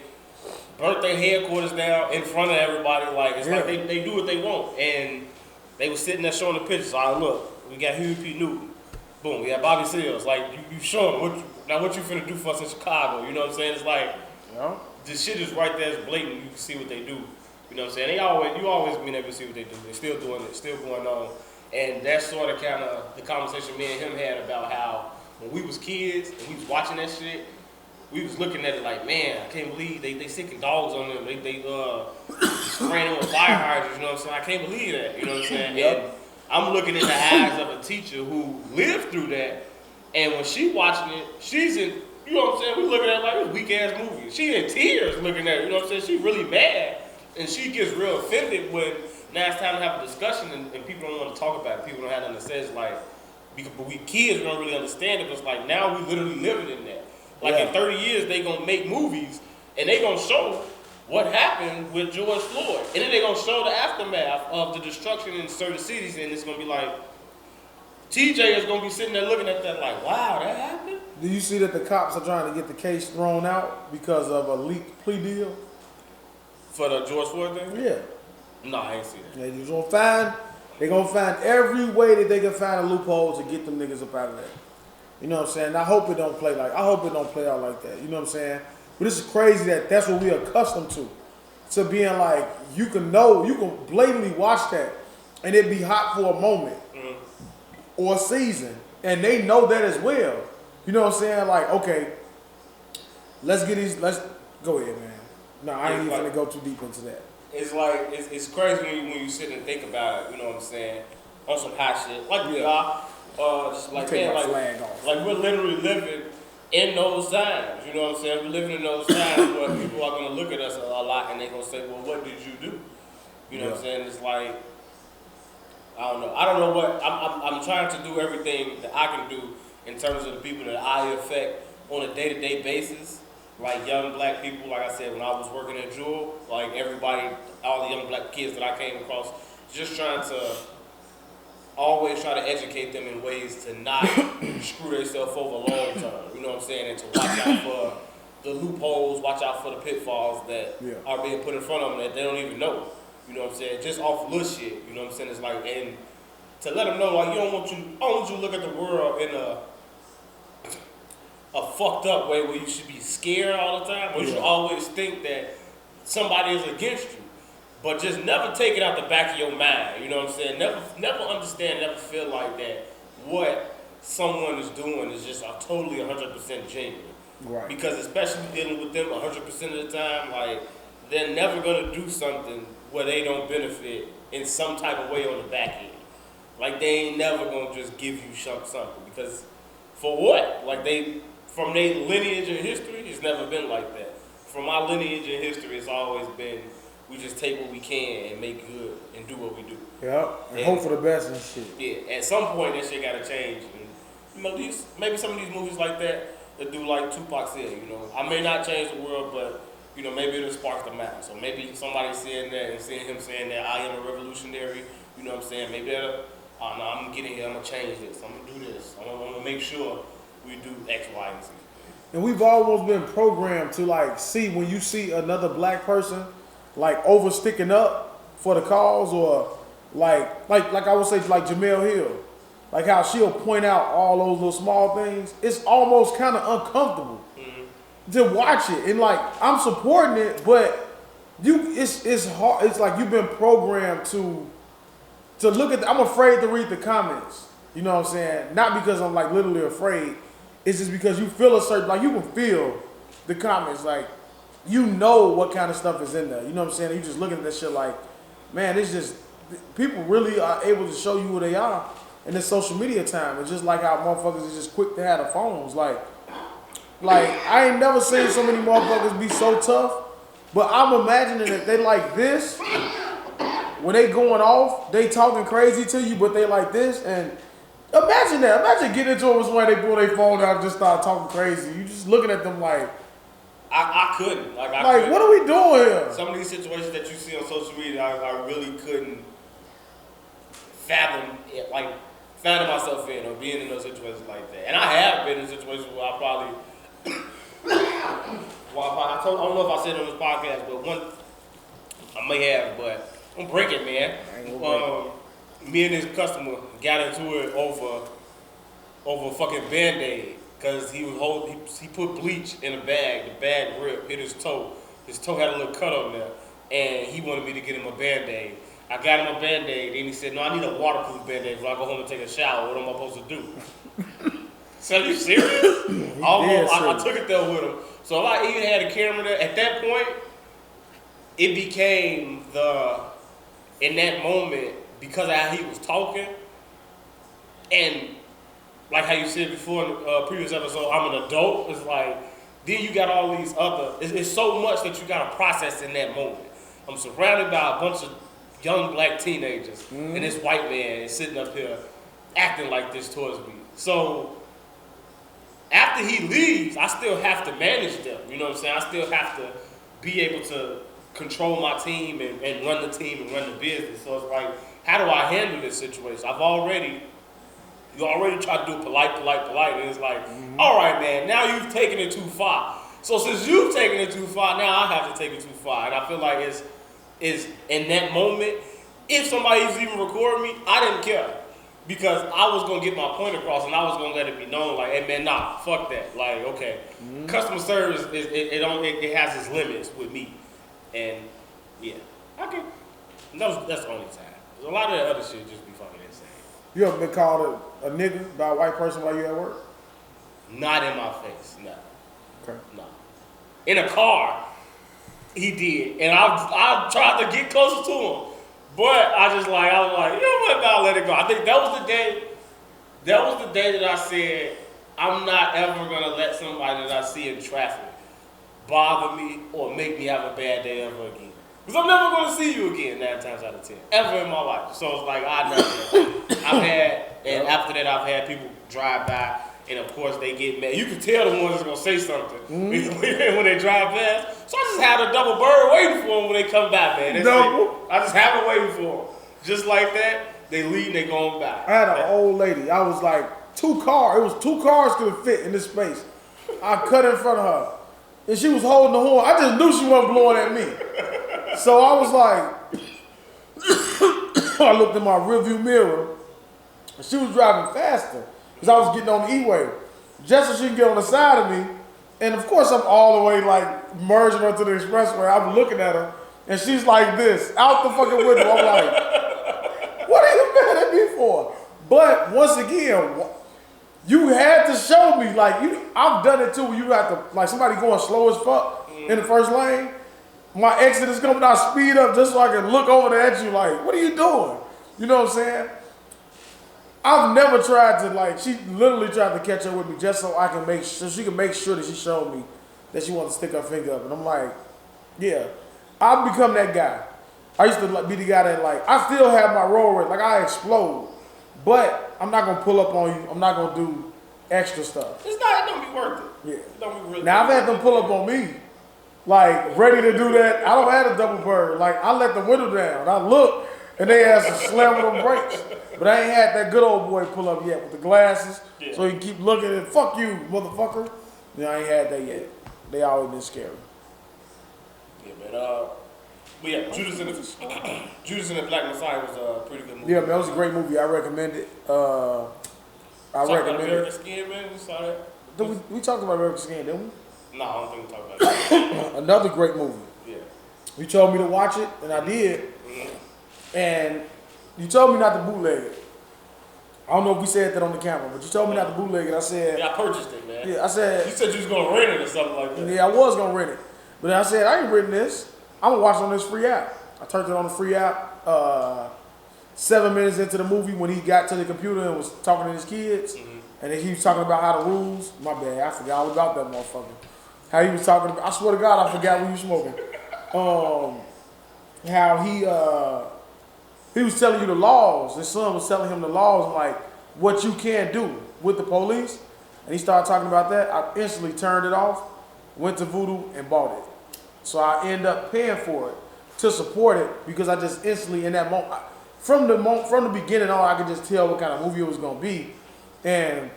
Speaker 2: burnt their headquarters down in front of everybody. Like it's like they do what they want, and they was sitting there showing the pictures. All right, look, we got Huey P. Newton. Boom, we got Bobby Seals. Like you showing what you finna do for us in Chicago. You know what I'm saying? It's like the shit is right there. It's blatant. You can see what they do. You know what I'm saying? You always been able to see what they do. They're still doing it, still going on. And that's sort of kind of the conversation me and him had about how when we was kids and we was watching that shit, we was looking at it like, man, I can't believe they sicking dogs on them. They spraying them with fire hydrants, you know what I'm saying? I can't believe that, you know what I'm saying? And I'm looking in the eyes of a teacher who lived through that, and when she watching it, she's in, you know what I'm saying? We looking at it like it was a weak ass movie. She in tears looking at it, you know what I'm saying? She really mad, and she gets real offended when now it's time to have a discussion and people don't want to talk about it. People don't have nothing to say. It's like, but we kids don't really understand it. But it's like now we literally living in that. Like in 30 years, they gonna make movies and they gonna show what happened with George Floyd, and then they gonna show the aftermath of the destruction in certain cities, and it's gonna be like TJ is gonna be sitting there looking at that like, wow, that happened.
Speaker 1: Do you see that the cops are trying to get the case thrown out because of a leaked plea deal
Speaker 2: for the George Floyd thing?
Speaker 1: Yeah.
Speaker 2: No, I ain't see that.
Speaker 1: They're gonna find every way that they can find a loophole to get them niggas up out of there. You know what I'm saying? I hope it don't play out like that. You know what I'm saying? But this is crazy that's what we're accustomed to being like, you can blatantly watch that and it be hot for a moment or a season, and they know that as well. You know what I'm saying? Like, okay, let's go ahead, man. No, I ain't even gonna go too deep into that.
Speaker 2: It's like it's crazy when you sit and think about it. You know what I'm saying? On some hot shit, like we are, just like man, like we're literally living in those times. You know what I'm saying? We're living in those times where people are gonna look at us a lot and they're gonna say, "Well, what did you do?" You know what I'm saying? It's like I don't know what I'm trying to do everything that I can do in terms of the people that I affect on a day-to-day basis. Like young black people, like I said, when I was working at Jewel, like everybody, all the young black kids that I came across, just trying to always try to educate them in ways to not screw themselves over long term. You know what I'm saying? And to watch out for the loopholes, watch out for the pitfalls that are being put in front of them that they don't even know. You know what I'm saying? Just off little shit. You know what I'm saying? It's like, and to let them know, like, I don't want you to look at the world in a fucked up way where you should be scared all the time, or you should always think that somebody is against you. But just never take it out the back of your mind, you know what I'm saying? Never understand, never feel like that what someone is doing is just totally 100% genuine.
Speaker 1: Right.
Speaker 2: Because especially dealing with them 100% of the time, like, they're never gonna do something where they don't benefit in some type of way on the back end. Like, they ain't never gonna just give you something, because for what? Like, from their lineage and history, it's never been like that. From my lineage and history, it's always been, we just take what we can and make good and do what we do.
Speaker 1: Yeah, and hope for the best and shit.
Speaker 2: Yeah, at some point that shit gotta change. And, you know, maybe some of these movies like that do like Tupac said, you know, I may not change the world, but, you know, maybe it'll spark the mind. So maybe somebody saying that and seeing him saying that I am a revolutionary, you know what I'm saying? Maybe that'll, oh no, I'm getting here, I'm gonna change this, I'm gonna do this, I'm gonna make sure we do X, Y, and Z.
Speaker 1: And we've almost been programmed to like see when you see another black person like over sticking up for the cause, or like I would say like Jamel Hill, like how she'll point out all those little small things. It's almost kind of uncomfortable to watch it, and like I'm supporting it, but it's hard. It's like you've been programmed to look at. I'm afraid to read the comments. You know what I'm saying? Not because I'm like literally afraid. It's just because you feel a certain, like you can feel the comments, like you know what kind of stuff is in there. You know what I'm saying? You just looking at that shit like, man, it's just, people really are able to show you who they are in this social media time. It's just like how motherfuckers is just quick to have the phones. Like I ain't never seen so many motherfuckers be so tough, but I'm imagining that they like this, when they going off, they talking crazy to you, but they like this, and imagine that. Imagine getting into it with somebody, they pull their phone out and just start talking crazy. You just looking at them like,
Speaker 2: I couldn't. Like
Speaker 1: what are we doing here?
Speaker 2: Some of these situations that you see on social media, I really couldn't fathom it, fathom myself in or being in those situations like that. And I have been in situations where I probably, I don't know if I said it on this podcast, but I may have, but I'm breaking, man. Me and this customer got into it over fucking Band-Aid. Cause he put bleach in a bag. The bag ripped, hit his toe. His toe had a little cut on there, and he wanted me to get him a Band-Aid. I got him a Band-Aid, and he said, "No, I need a waterproof Band-Aid when I go home and take a shower. What am I supposed to do?" So, are you serious? I took it there with him. So if I even had a camera there, at that point, it became in that moment, because of how he was talking, and like how you said before in the previous episode, I'm an adult. It's like, then you got all these other, it's so much that you got to process in that moment. I'm surrounded by a bunch of young black teenagers, and this white man is sitting up here acting like this towards me. So, after he leaves, I still have to manage them. You know what I'm saying? I still have to be able to control my team and run the team and run the business. So it's like, how do I handle this situation? You already tried to do polite, and it's like, all right, man, now you've taken it too far. So since you've taken it too far, now I have to take it too far. And I feel like it's in that moment, if somebody was even recording me, I didn't care. Because I was going to get my point across, and I was going to let it be known, like, hey, man, nah, fuck that. Like, okay, customer service, it has its limits with me. And, yeah, okay. That's the only time. A lot of the other shit just be fucking insane.
Speaker 1: You ever been called a nigga by a white person while you at work?
Speaker 2: Not in my face, no.
Speaker 1: Okay.
Speaker 2: No. In a car, he did. And I tried to get closer to him. But I was like, you know what, I'll let it go. I think that was the day that I said, I'm not ever going to let somebody that I see in traffic bother me or make me have a bad day ever again. Because I'm never going to see you again 9 times out of 10, ever in my life. So it's like, after that, I've had people drive by, and of course they get mad. You can tell the ones that's going to say something when they drive past. So I just had a double bird waiting for them when they come by, man. I just have it waiting for them. Just like that, they leave and they going by.
Speaker 1: I had an old lady. I was like, it was 2 cars could fit in this space. I cut in front of her. And she was holding the horn. I just knew she wasn't blowing at me. So I was like, I looked in my rearview mirror, and she was driving faster because I was getting on the E-way, just so she can get on the side of me. And of course, I'm all the way like merging onto the expressway. I'm looking at her, and she's like this, out the fucking window. I'm like, what are you mad at me for? But once again, you had to show me, like, I've done it too, where you have to, like, somebody going slow as fuck in the first lane. My exit is coming, I speed up just so I can look over there at you like, what are you doing? You know what I'm saying? I've never tried to, like, she literally tried to catch up with me just so she can make sure that she showed me that she wanted to stick her finger up. And I'm like, yeah, I've become that guy. I used to be the guy that, like, I still have my roll rate, like, I explode, but I'm not gonna pull up on you. I'm not gonna do extra stuff.
Speaker 2: It don't be worth it.
Speaker 1: Yeah.
Speaker 2: It don't be really
Speaker 1: now, I've had them pull up on me, like, ready to do that. I don't have a double bird. Like, I let the window down. I look, and they ask to slam with them brakes. But I ain't had that good old boy pull up yet with the glasses, so he keep looking and fuck you, motherfucker. I ain't had that yet. They always been scary.
Speaker 2: Yeah, man. But yeah, Judas and the Black Messiah was a pretty good movie.
Speaker 1: Yeah, man, it was a great movie. I recommend it. I recommend it.
Speaker 2: American Skin, man. You saw that?
Speaker 1: We talked about American Skin, didn't we?
Speaker 2: No, I don't think we talked about that.
Speaker 1: Another great movie.
Speaker 2: Yeah.
Speaker 1: You told me to watch it, and I did. Mm-hmm. And you told me not to bootleg it. I don't know if we said that on the camera, but you told me not to bootleg it. I said...
Speaker 2: Yeah, I purchased it, man.
Speaker 1: Yeah, I said...
Speaker 2: You said you was going to rent it or something like that.
Speaker 1: Yeah, I was going to rent it. But then I said, I ain't renting this. I'm going to watch it on this free app. I turned it on the free app 7 minutes into the movie when he got to the computer and was talking to his kids. Mm-hmm. And then he was talking about how the rules... My bad, I forgot all about that motherfucker. How he was talking about... I swear to God, I forgot what he was smoking. How he was telling you the laws. His son was telling him the laws, like what you can't do with the police. And he started talking about that. I instantly turned it off, went to Voodoo and bought it. So I end up paying for it to support it because I just instantly in that moment, from the beginning on, I could just tell what kind of movie it was gonna be, and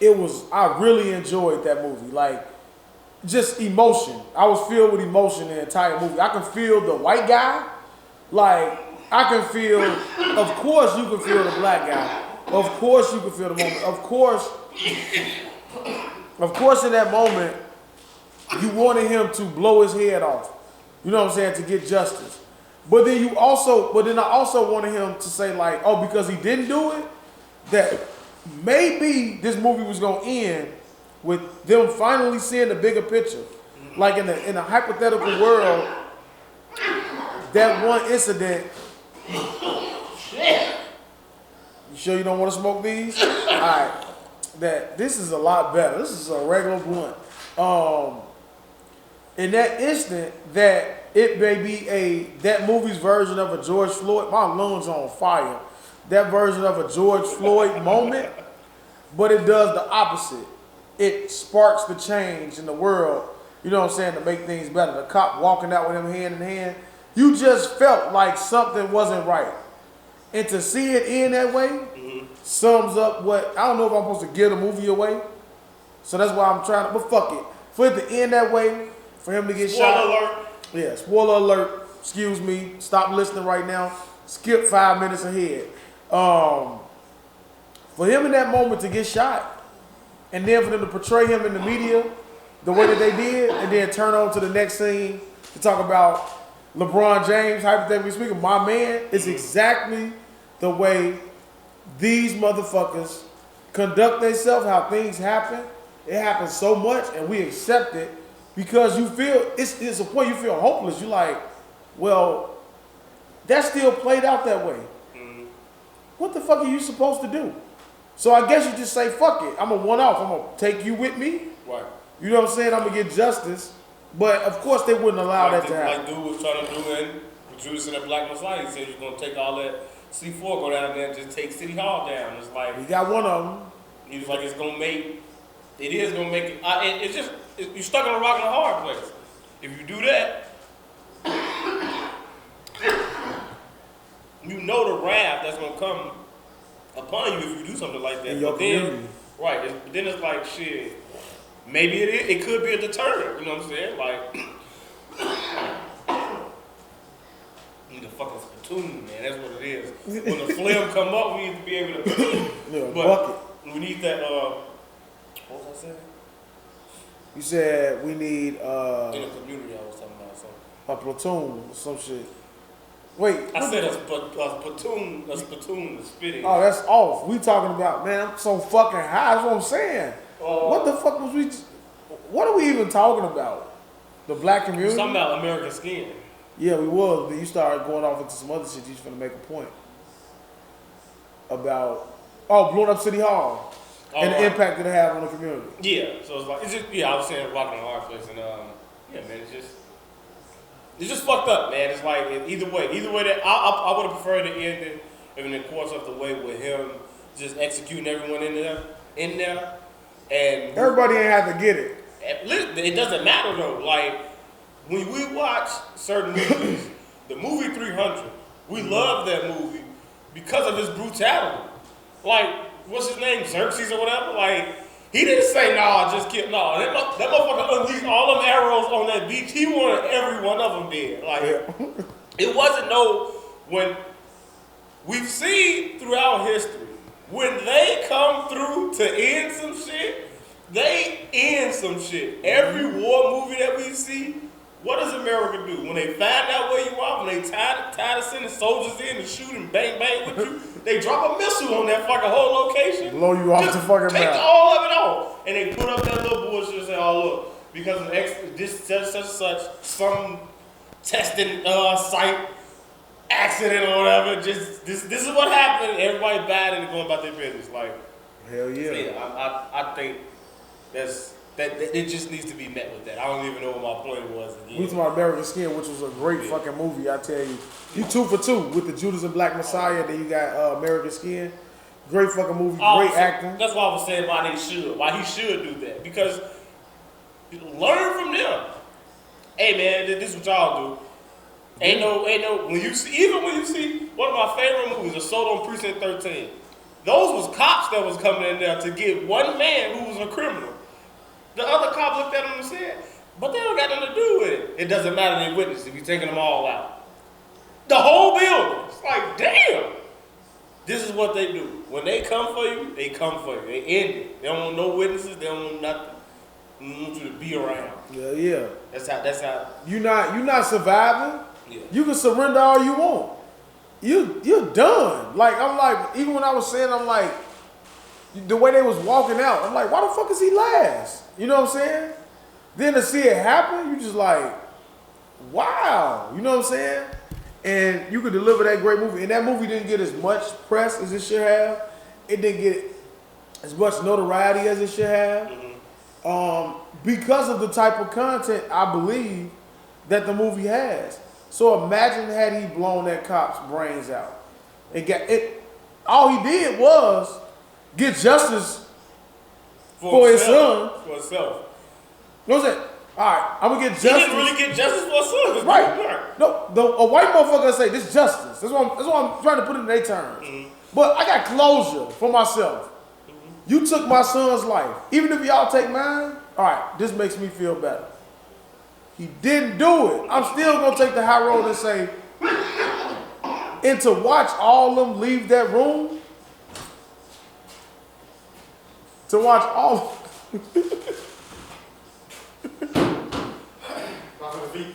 Speaker 1: I really enjoyed that movie. Like, just emotion. I was filled with emotion the entire movie. I can feel the white guy. Like, I can feel, of course you can feel the black guy. Of course you can feel the moment. Of course in that moment, you wanted him to blow his head off. You know what I'm saying? To get justice. But then I also wanted him to say like, oh, because he didn't do it, that maybe this movie was gonna end with them finally seeing the bigger picture. Like in a hypothetical world, that one incident. You sure you don't want to smoke these? Alright. That this is a lot better. This is a regular blunt. In that instant, that it may be that movie's version of a George Floyd. My lungs on fire. That version of a George Floyd moment, but it does the opposite. It sparks the change in the world, you know what I'm saying, to make things better. The cop walking out with him hand in hand, you just felt like something wasn't right. And to see it end that way sums up what, I don't know if I'm supposed to give the movie away. So that's why I'm trying to, but fuck it. For it to end that way, for him to get shot.
Speaker 2: Spoiler alert.
Speaker 1: Yeah, spoiler alert. Excuse me. Stop listening right now. Skip 5 minutes ahead. For him in that moment to get shot, and then for them to portray him in the media the way that they did, and then turn on to the next scene to talk about LeBron James, hypothetically speaking, my man, it's exactly the way these motherfuckers conduct themselves, how things happen. It happens so much, and we accept it because you feel, it's a point you feel hopeless. You're like, well, that still played out that way. What the fuck are you supposed to do? So I guess you just say, fuck it. I'm a one-off. I'm going to take you with me.
Speaker 2: Right.
Speaker 1: You know what I'm saying? I'm going to get justice. But, of course, they wouldn't allow that to happen.
Speaker 2: Like dude was trying to do in Judas and the Black Messiah. He said he was going to take all that C4, go down there and just take City Hall down. It's like...
Speaker 1: He got one of them.
Speaker 2: He was like, it is going to make it... It's just... You're stuck in a rock and a hard place. If you do that... You know the wrath that's going to come upon you if you do something like that.
Speaker 1: In your community.
Speaker 2: Right. Then it's like, shit, maybe it could be a deterrent. You know what I'm saying? Like, need a fucking spittoon, man. That's what it is. When the phlegm come up, we need to be able to...
Speaker 1: bucket.
Speaker 2: We need that, what was I saying?
Speaker 1: You said we need...
Speaker 2: in the community, I was talking about something.
Speaker 1: A platoon or some shit. Wait.
Speaker 2: I said a spittoon is spitting.
Speaker 1: Oh, that's off. We talking about, man, I'm so fucking high. That's what I'm saying. What the fuck was we... What are we even talking about? The black community?
Speaker 2: Something about American skin.
Speaker 1: Yeah, we was, but you started going off into some other shit. You just finna make a point about blowing up City Hall and the impact that it had on the community.
Speaker 2: Yeah, so it's like I was saying rocking a hard place, and yeah, man, it's just fucked up, man. It's like either way that I would have preferred to end it in the course of the way with him just executing everyone in there, and
Speaker 1: everybody ain't have to get it.
Speaker 2: It doesn't matter though. Like when we watch certain movies, the movie 300, we love that movie because of his brutality. Like what's his name, Xerxes or whatever. Like he didn't say just kill. No, that motherfucker unleashed all them arrows on that beach. He wanted every one of them dead. Like it wasn't when we've seen throughout history when they come through to end some shit. They end some shit. Every war movie that we see, what does America do? When they find out where you are, when they tired of sending soldiers in to shoot and bang with you, they drop a missile on that fucking whole location.
Speaker 1: Blow you off the fucking map.
Speaker 2: Take all of it off. And they put up that little bullshit and say, oh look, because of this such some testing site accident or whatever, just this is what happened. Everybody bad and going about their business. Like,
Speaker 1: hell yeah.
Speaker 2: I think that it just needs to be met with that. I don't even know what my point was again.
Speaker 1: We talking about American Skin, which was a great fucking movie, I tell you. You 2 for 2 with the Judas and Black Messiah, then you got American Skin. Great fucking movie, great acting.
Speaker 2: That's why I was saying why he should do that. Because Learn from them. Hey man, this is what y'all do. Ain't no. When you see one of my favorite movies, Assault on Precinct 13. Those was cops that was coming in there to get one man who was a criminal. The other cop looked at him and said, "But they don't got nothing to do with it. It doesn't matter they witness if you're taking them all out." The whole building. It's like, damn. This is what they do. When they come for you, they come for you. They end it. They don't want no witnesses. They don't want nothing. They want you to be around.
Speaker 1: Yeah.
Speaker 2: That's how.
Speaker 1: You not surviving.
Speaker 2: Yeah.
Speaker 1: You can surrender all you want. You're done. Like I'm like, even when I was saying, I'm like, the way they was walking out, I'm like, why the fuck is he last? You know what I'm saying? Then to see it happen, you just like, wow. You know what I'm saying? And you could deliver that great movie. And that movie didn't get as much press as it should have. It didn't get as much notoriety as it should have. Mm-hmm. Because of the type of content I believe that the movie has. So imagine had he blown that cop's brains out. All he did was get justice for his son.
Speaker 2: For himself.
Speaker 1: You know what I'm saying? All right, I'm gonna get justice.
Speaker 2: He didn't really get justice for his son.
Speaker 1: Right. No, a white motherfucker say this justice. That's what I'm trying to put it in their terms. Mm-hmm. But I got closure for myself. Mm-hmm. You took my son's life. Even if y'all take mine, all right, this makes me feel better. He didn't do it. I'm still gonna take the high road and say, and to watch all of them leave that room, to watch all.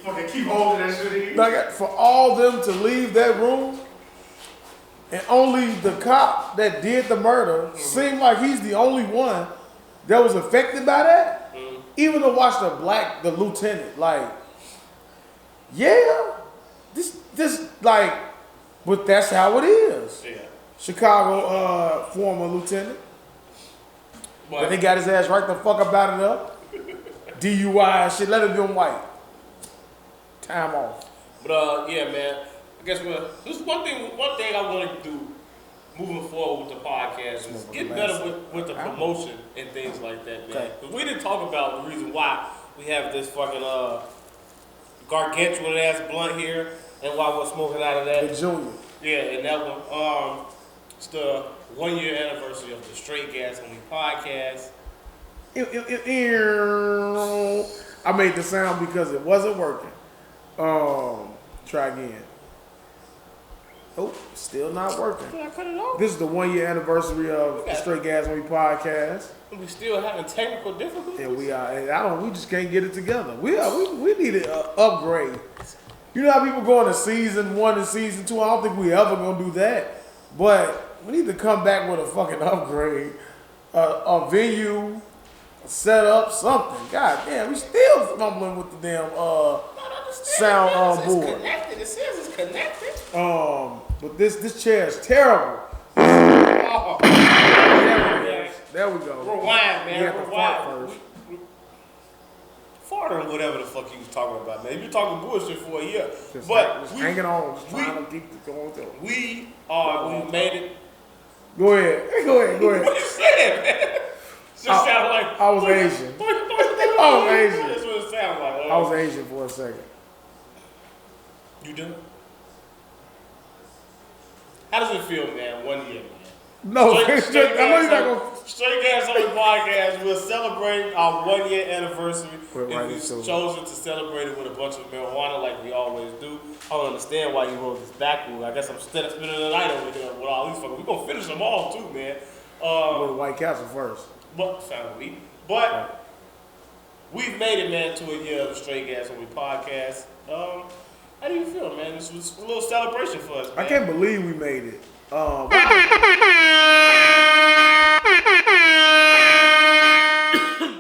Speaker 3: Fucking keep holding that shit in.
Speaker 1: Like for all them to leave that room, and only the cop that did the murder seemed like he's the only one that was affected by that. Even to watch the lieutenant, like, yeah, this like, but that's how it is. Yeah. Chicago former lieutenant. But they got his ass right the fuck up out of there. DUI and shit, let him be white. Time off.
Speaker 2: But yeah, man. I guess this one thing I want to do moving forward with the podcast is get better with the promotion and things like that, man. Because we didn't talk about the reason why we have this fucking gargantuan ass blunt here and why we're smoking out of that.
Speaker 1: The Junior.
Speaker 2: Yeah, and that one. It's the 1 year anniversary of the Straight Gas Only podcast.
Speaker 1: I made the sound because it wasn't working. Try again. Oh, still not working.
Speaker 2: Did I cut it off?
Speaker 1: This is the 1 year anniversary of the Straight Gas Only podcast.
Speaker 2: We still having technical difficulties.
Speaker 1: And we are. We just can't get it together. We need an upgrade. You know how people go into season 1 and season 2. I don't think we ever gonna do that. But we need to come back with a fucking upgrade, a venue, a setup, something. God damn, we still fumbling with the damn sound board.
Speaker 2: It's connected. It says it's connected.
Speaker 1: But this chair is terrible.
Speaker 2: Oh.
Speaker 1: There we go.
Speaker 2: Rewind, man.
Speaker 1: You have to fart first.
Speaker 2: Fart or whatever the fuck you was talking about, man. You been talking bullshit for a year.
Speaker 1: Just
Speaker 2: but
Speaker 1: hanging on, just trying to keep it going.
Speaker 2: We made it.
Speaker 1: Go ahead.
Speaker 2: What you saying, man? Just sound like
Speaker 1: I was Asian.
Speaker 2: That's what it sounded like.
Speaker 1: I was Asian for a second.
Speaker 2: You done? How does it feel, man? 1 year, man.
Speaker 1: No, I know you're not gonna.
Speaker 2: Straight Gas on the podcast. We're celebrating our 1 year anniversary, and we've chosen to celebrate it with a bunch of marijuana, like we always do. I don't understand why you wrote this backward. I guess I'm spending the night over here with all these fuckers. We're gonna finish them all too, man.
Speaker 1: Go to White Castle first.
Speaker 2: But we've made it, man, to a year of the Straight Gas on the podcast. How do you feel, man? This was a little celebration for us, man.
Speaker 1: I can't believe we made it.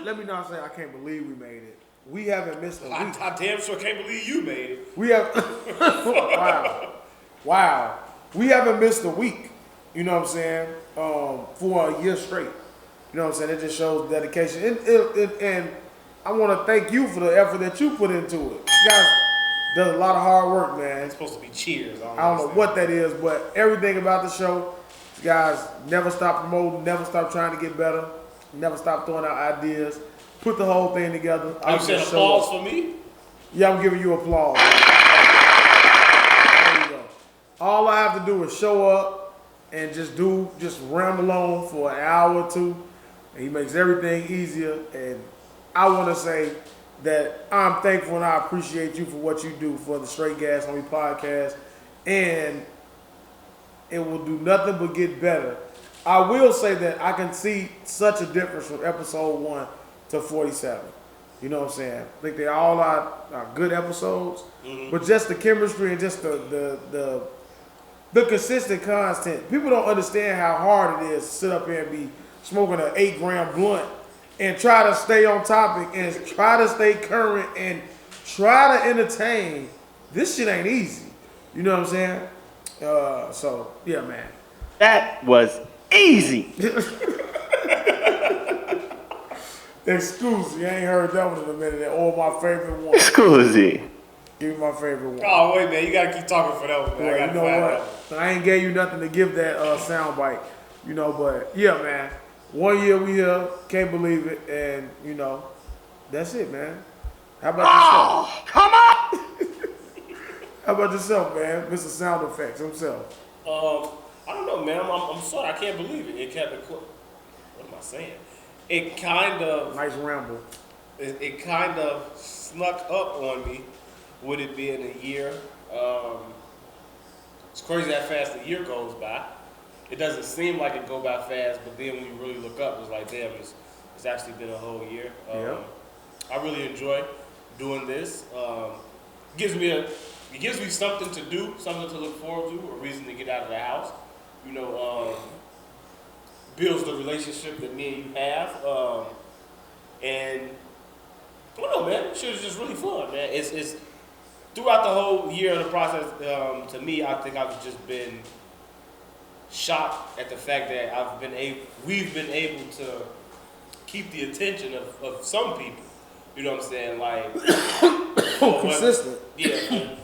Speaker 1: Let me not say I can't believe we made it. We haven't missed a week.
Speaker 2: I damn sure can't believe you made it.
Speaker 1: We have. Wow. We haven't missed a week. You know what I'm saying? For a year straight. You know what I'm saying? It just shows dedication. And I want to thank you for the effort that you put into it. You guys does a lot of hard work, man.
Speaker 2: It's supposed to be cheers.
Speaker 1: I don't know what that is, but everything about the show, you guys never stop promoting, never stop trying to get better, never stop throwing out ideas. put the whole thing together.
Speaker 2: You said applause for me?
Speaker 1: Yeah, I'm giving you applause. There you go. All I have to do is show up and just ramble on for an hour or two. And he makes everything easier. And I want to say that I'm thankful and I appreciate you for what you do for the Straight Gas Homie podcast. And it will do nothing but get better. I will say that I can see such a difference from episode 1 to 47. You know what I'm saying? I think they all are good episodes, but just the chemistry and just the consistent content. People don't understand how hard it is to sit up here and be smoking an 8-gram blunt and try to stay on topic and try to stay current and try to entertain. This shit ain't easy. You know what I'm saying? So yeah, man.
Speaker 4: That was easy.
Speaker 1: Excuse me, I ain't heard that one in a minute. Or my favorite one.
Speaker 4: Excuse me.
Speaker 1: Give me my favorite one.
Speaker 2: Oh, wait, man. You got to keep talking for that one, man.
Speaker 1: Well, you know what? I ain't gave you nothing to give that sound bite. You know, but yeah, man. 1 year we here. Can't believe it. And, you know, that's it, man. How about yourself?
Speaker 4: Come on!
Speaker 1: How about yourself, man? Mr. Sound Effects himself.
Speaker 2: I don't know, man. I'm sorry. I can't believe it. It kept it. What am I saying? It kind of
Speaker 1: nice ramble.
Speaker 2: It kind of snuck up on me with it being a year. It's crazy how fast the year goes by. It doesn't seem like it go by fast, but then when you really look up, it's like, damn, it's actually been a whole year. I really enjoy doing this. It gives me something to do, something to look forward to, a reason to get out of the house. You know, builds the relationship that me and you have. And I don't know, man. Shit is just really fun, man. It's throughout the whole year of the process. To me, I think I've just been shocked at the fact that we've been able to keep the attention of some people. You know what I'm saying? Like
Speaker 1: consistent.
Speaker 2: Yeah,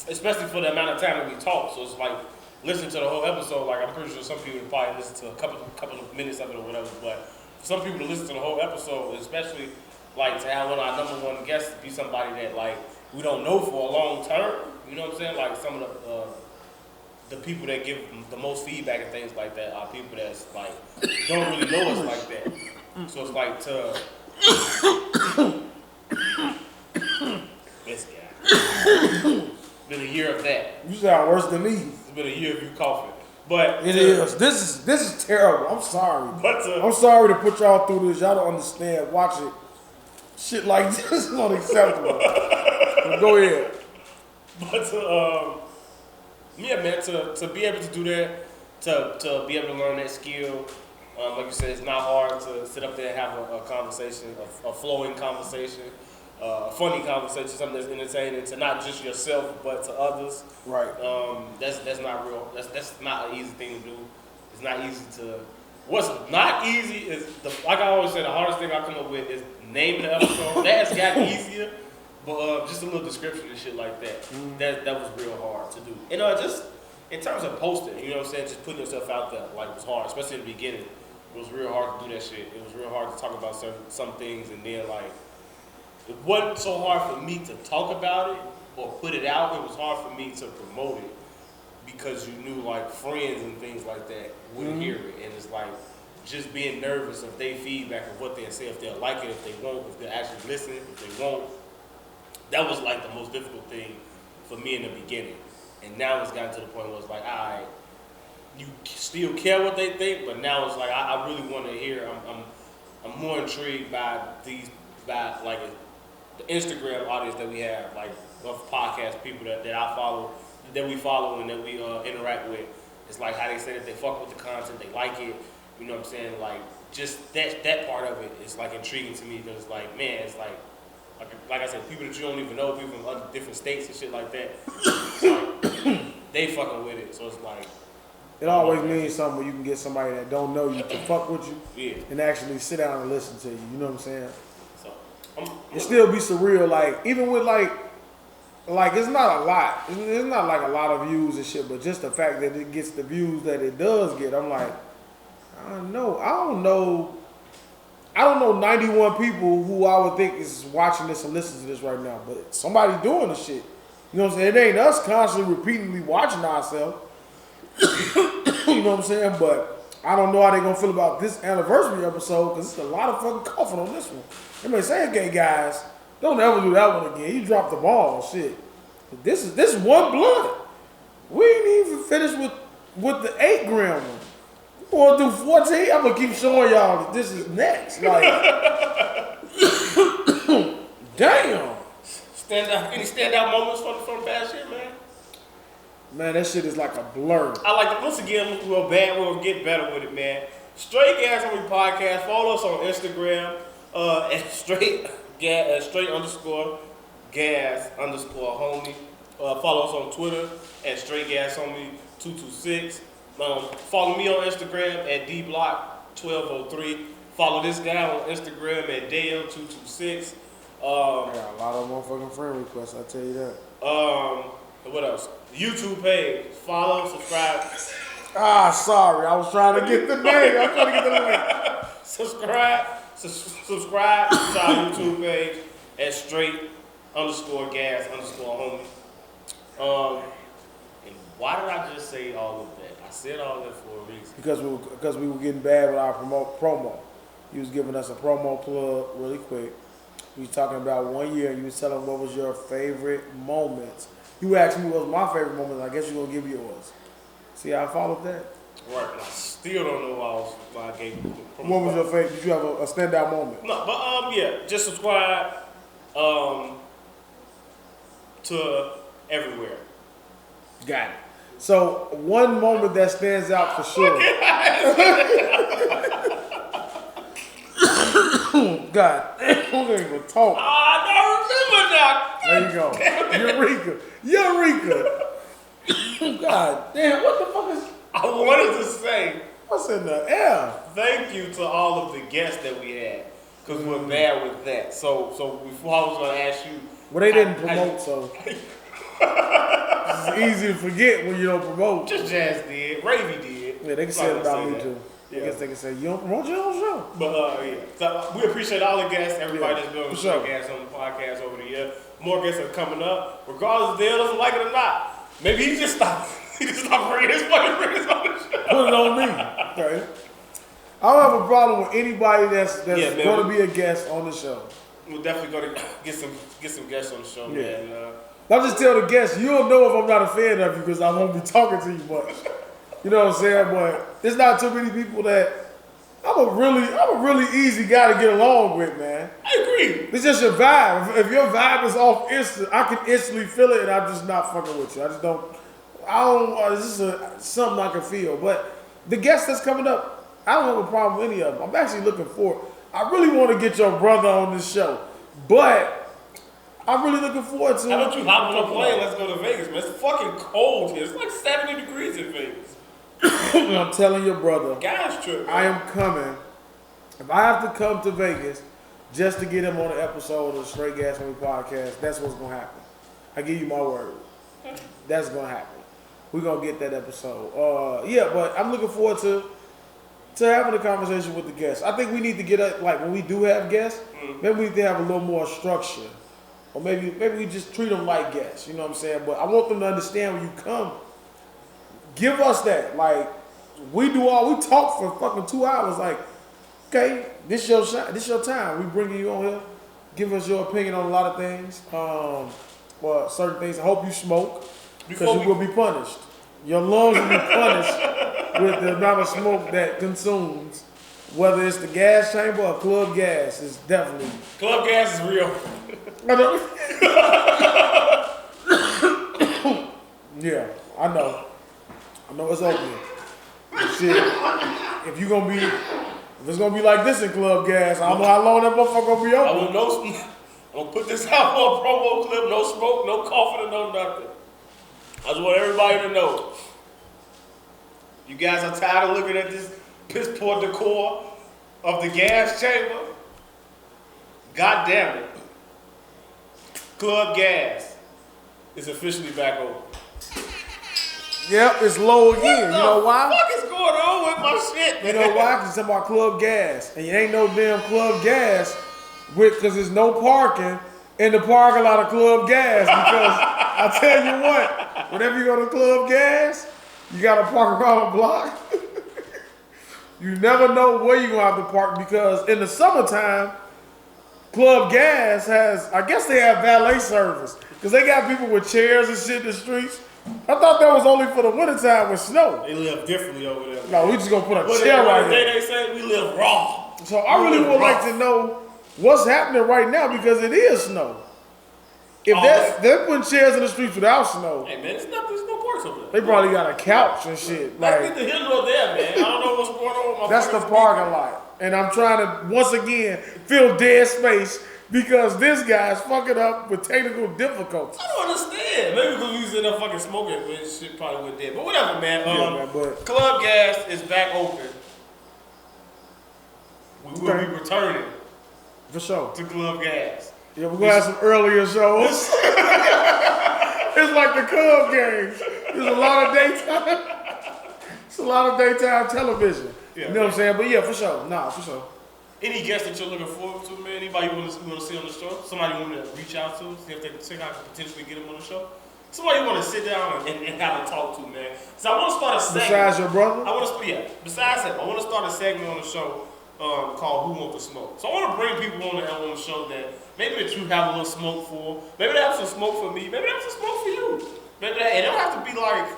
Speaker 2: especially for the amount of time that we talk. So it's like listen to the whole episode. Like I'm pretty sure some people would probably listen to a couple of minutes of it or whatever. But for some people to listen to the whole episode, especially like to have one of our number one guests be somebody that like we don't know for a long term. You know what I'm saying? Like some of the people that give the most feedback and things like that are people that's like don't really know us like that. So it's like this guy. Been a year of that.
Speaker 1: You sound worse than me.
Speaker 2: It's been a year of you coughing. But
Speaker 1: it is. This is terrible. I'm sorry.
Speaker 2: But
Speaker 1: I'm sorry to put y'all through this. Y'all don't understand. Watch it. Shit like this is unacceptable. Go ahead.
Speaker 2: But yeah, man, to be able to do that, to be able to learn that skill, like you said, it's not hard to sit up there and have a conversation, a flowing conversation, a funny conversation, something that's entertaining to not just yourself but to others.
Speaker 1: Right.
Speaker 2: That's not real. That's not an easy thing to do. It's not easy to. What's not easy is like I always say, the hardest thing I come up with is naming the episode. That has gotten easier, but just a little description and shit like that. That was real hard to do. And just in terms of posting, you know what I'm saying, just putting yourself out there, like was hard, especially in the beginning. It was real hard to do that shit. It was real hard to talk about some things, and then like it wasn't so hard for me to talk about it or put it out. It was hard for me to promote it because you knew like friends and things like that wouldn't hear it, and it's like just being nervous of their feedback of what they'll say, if they'll like it, if they won't, if they'll actually listen, if they won't. That was like the most difficult thing for me in the beginning, and now it's gotten to the point where it's like, all right, you still care what they think, but now it's like I really want to hear. I'm more intrigued by like the Instagram audience that we have, like of podcast people that I follow, that we follow and that we interact with. It's like how they say that they fuck with the content, they like it. You know what I'm saying? Like just that part of it is like intriguing to me because it's like, man, it's like I said, people that you don't even know, people from other different states and shit like that. It's like, they fucking with it, so it's like.
Speaker 1: It always means something when you can get somebody that don't know you to fuck with you and actually sit down and listen to you. You know what I'm saying?
Speaker 2: So,
Speaker 1: it still be surreal. Like even with like it's not a lot. It's not like a lot of views and shit, but just the fact that it gets the views that it does get, I'm like, I don't know. I don't know 91 people who I would think is watching this and listening to this right now, but somebody doing the shit. You know what I'm saying? It ain't us constantly, repeatedly watching ourselves. You know what I'm saying? But I don't know how they gonna feel about this anniversary episode because it's a lot of fucking coughing on this one. I mean, say again, guys, don't ever do that one again. You dropped the ball, shit. This is one blunt. We ain't even finished with the 8 gram one. We want to do 14. I'm gonna keep showing y'all that this is next. Like, damn.
Speaker 2: Any standout moments from the past year, man?
Speaker 1: Man, that shit is like a blur.
Speaker 2: I like it. Once again, we'll get better with it, man. Straight Gas Homie Podcast. Follow us on Instagram at straight underscore gas underscore homie. Follow us on Twitter at straight gas homie 226. Follow me on Instagram at Dblock 1203. Follow this guy on Instagram at Dale226.
Speaker 1: I got a lot of motherfucking friend requests, I tell you that.
Speaker 2: What else? YouTube page. Follow, subscribe.
Speaker 1: Sorry. I was trying to get the name. I was trying to get the link.
Speaker 2: Subscribe to our YouTube page at straight underscore gas underscore homie. And why did I just say all of that? I said all that for a reason.
Speaker 1: Because we were getting bad with our promo. You was giving us a promo plug really quick. We was talking about 1 year and you was telling what was your favorite moments. You asked me what was my favorite moment, I guess you're going to give yours. See how I followed that?
Speaker 2: Right, I still don't know why I gave you.
Speaker 1: What was your favorite? Did you have a standout moment?
Speaker 2: No, but yeah, just subscribe to everywhere.
Speaker 1: Got it. So one moment that stands out for sure. God, I don't even talk.
Speaker 2: I don't remember that.
Speaker 1: There you go. Eureka. God damn, what the fuck is...
Speaker 2: I wanted to say,
Speaker 1: what's in the air?
Speaker 2: Thank you to all of the guests that we had, because we're bad with that. So before I was going to ask you...
Speaker 1: Well, they didn't promote, so... It's easy to forget when you don't promote.
Speaker 2: Just Jazz did. Ravy did.
Speaker 1: Yeah, they can say it about me, too. Yeah. I guess they can say, you don't promote your own show.
Speaker 2: But, yeah. So, we appreciate all the guests, everybody that's been on the show, Gas on the podcast over the year. More guests are coming up, regardless if Dale doesn't like it or not. Maybe he just stopped. He just stopped bringing his fucking friends on the show.
Speaker 1: Put it on me. Okay. I don't have a problem with anybody that's going to be a guest on the show.
Speaker 2: We're definitely going to get some guests on the show, man.
Speaker 1: I'll just tell the guests, you'll know if I'm not a fan of you because I won't be talking to you much. You know what I'm saying? But there's not too many people that I'm a really easy guy to get along with, man.
Speaker 2: I agree.
Speaker 1: It's just your vibe. If your vibe is off instant, I can instantly feel it and I'm just not fucking with you. I don't, this is something I can feel. But the guest that's coming up, I don't have a problem with any of them. I'm actually looking forward. I really want to get your brother on this show. But I'm really looking forward to...
Speaker 2: How about you hop on a plane? Let's go to Vegas, man. It's fucking cold here. It's like 70 degrees in Vegas.
Speaker 1: I'm telling your brother,
Speaker 2: guys trip,
Speaker 1: I am coming. If I have to come to Vegas just to get him on an episode of the Straight Gas Homie Podcast, that's what's going to happen. I give you my word. That's going to happen. We're going to get that episode. Yeah, but I'm looking forward to having a conversation with the guests. I think we need to get up, like when we do have guests, maybe we need to have a little more structure. Or maybe we just treat them like guests, you know what I'm saying? But I want them to understand when you come, give us that. Like, we talk for fucking 2 hours. Like, okay, this your time. We bringing you on here. Give us your opinion on a lot of things. Well, certain things. I hope you smoke because you will be punished. Your lungs will be punished with the amount of smoke that consumes. Whether it's the gas chamber or club gas, it's definitely...
Speaker 2: Club gas is real.
Speaker 1: Yeah, I know it's open. Shit, if it's gonna be like this in club gas, I don't know how long that motherfucker gonna be open.
Speaker 2: I'm gonna put this out for a promo clip. No smoke, no coughing, and no nothing. I just want everybody to know. You guys are tired of looking at this piss poor decor of the gas chamber? God damn it. Club gas is officially back open.
Speaker 1: Yep, it's low again. You know why?
Speaker 2: What the fuck is going on with my shit, man.
Speaker 1: You know why? Because it's about club gas. And you ain't no damn club gas because there's no parking in the parking lot of club gas. Because I tell you what, whenever you go to club gas, you got to park around the block. You never know where you're going to have to park because in the summertime, club gas has, I guess they have valet service. Because they got people with chairs and shit in the streets. I thought that was only for the wintertime with snow.
Speaker 3: They live differently over there.
Speaker 1: No, we just gonna put a chair right there.
Speaker 2: They say we live raw.
Speaker 1: So I really would like to know what's happening right now because it is snow. If they're putting chairs in the streets without snow,
Speaker 2: hey man, there's no parks over there.
Speaker 1: they probably got a couch and shit.
Speaker 2: Let's
Speaker 1: Like
Speaker 2: get the hill over there, man. I don't know what's going on with my
Speaker 1: that's the
Speaker 2: fucking
Speaker 1: parking lot, and I'm trying to once again fill dead space because this guy's fucking up with technical difficulties.
Speaker 2: I don't understand. Maybe because we was in there fucking smoking and shit probably went dead. But whatever, man.
Speaker 1: Man, but
Speaker 2: Club Gas is back open. We will be returning
Speaker 1: for sure.
Speaker 2: to Club Gas.
Speaker 1: Yeah, we're gonna have some earlier shows. It's like the Cub games. There's a lot of daytime. It's a lot of daytime television.
Speaker 2: Yeah,
Speaker 1: you know what I'm saying? But yeah, for sure. Nah, for sure.
Speaker 2: Any guests that you're looking forward to, man? Anybody you want to see on the show? Somebody you want to reach out to? See if they can potentially get them on the show? Somebody you want to sit down and have a talk to, man. So I want to start a segment.
Speaker 1: Besides your brother?
Speaker 2: Besides him, I want to start a segment on the show called Who Wants to Smoke. So I want to bring people on the show that maybe that you have a little smoke for. Maybe they have some smoke for me. Maybe they have some smoke for you. Maybe it don't have to be like,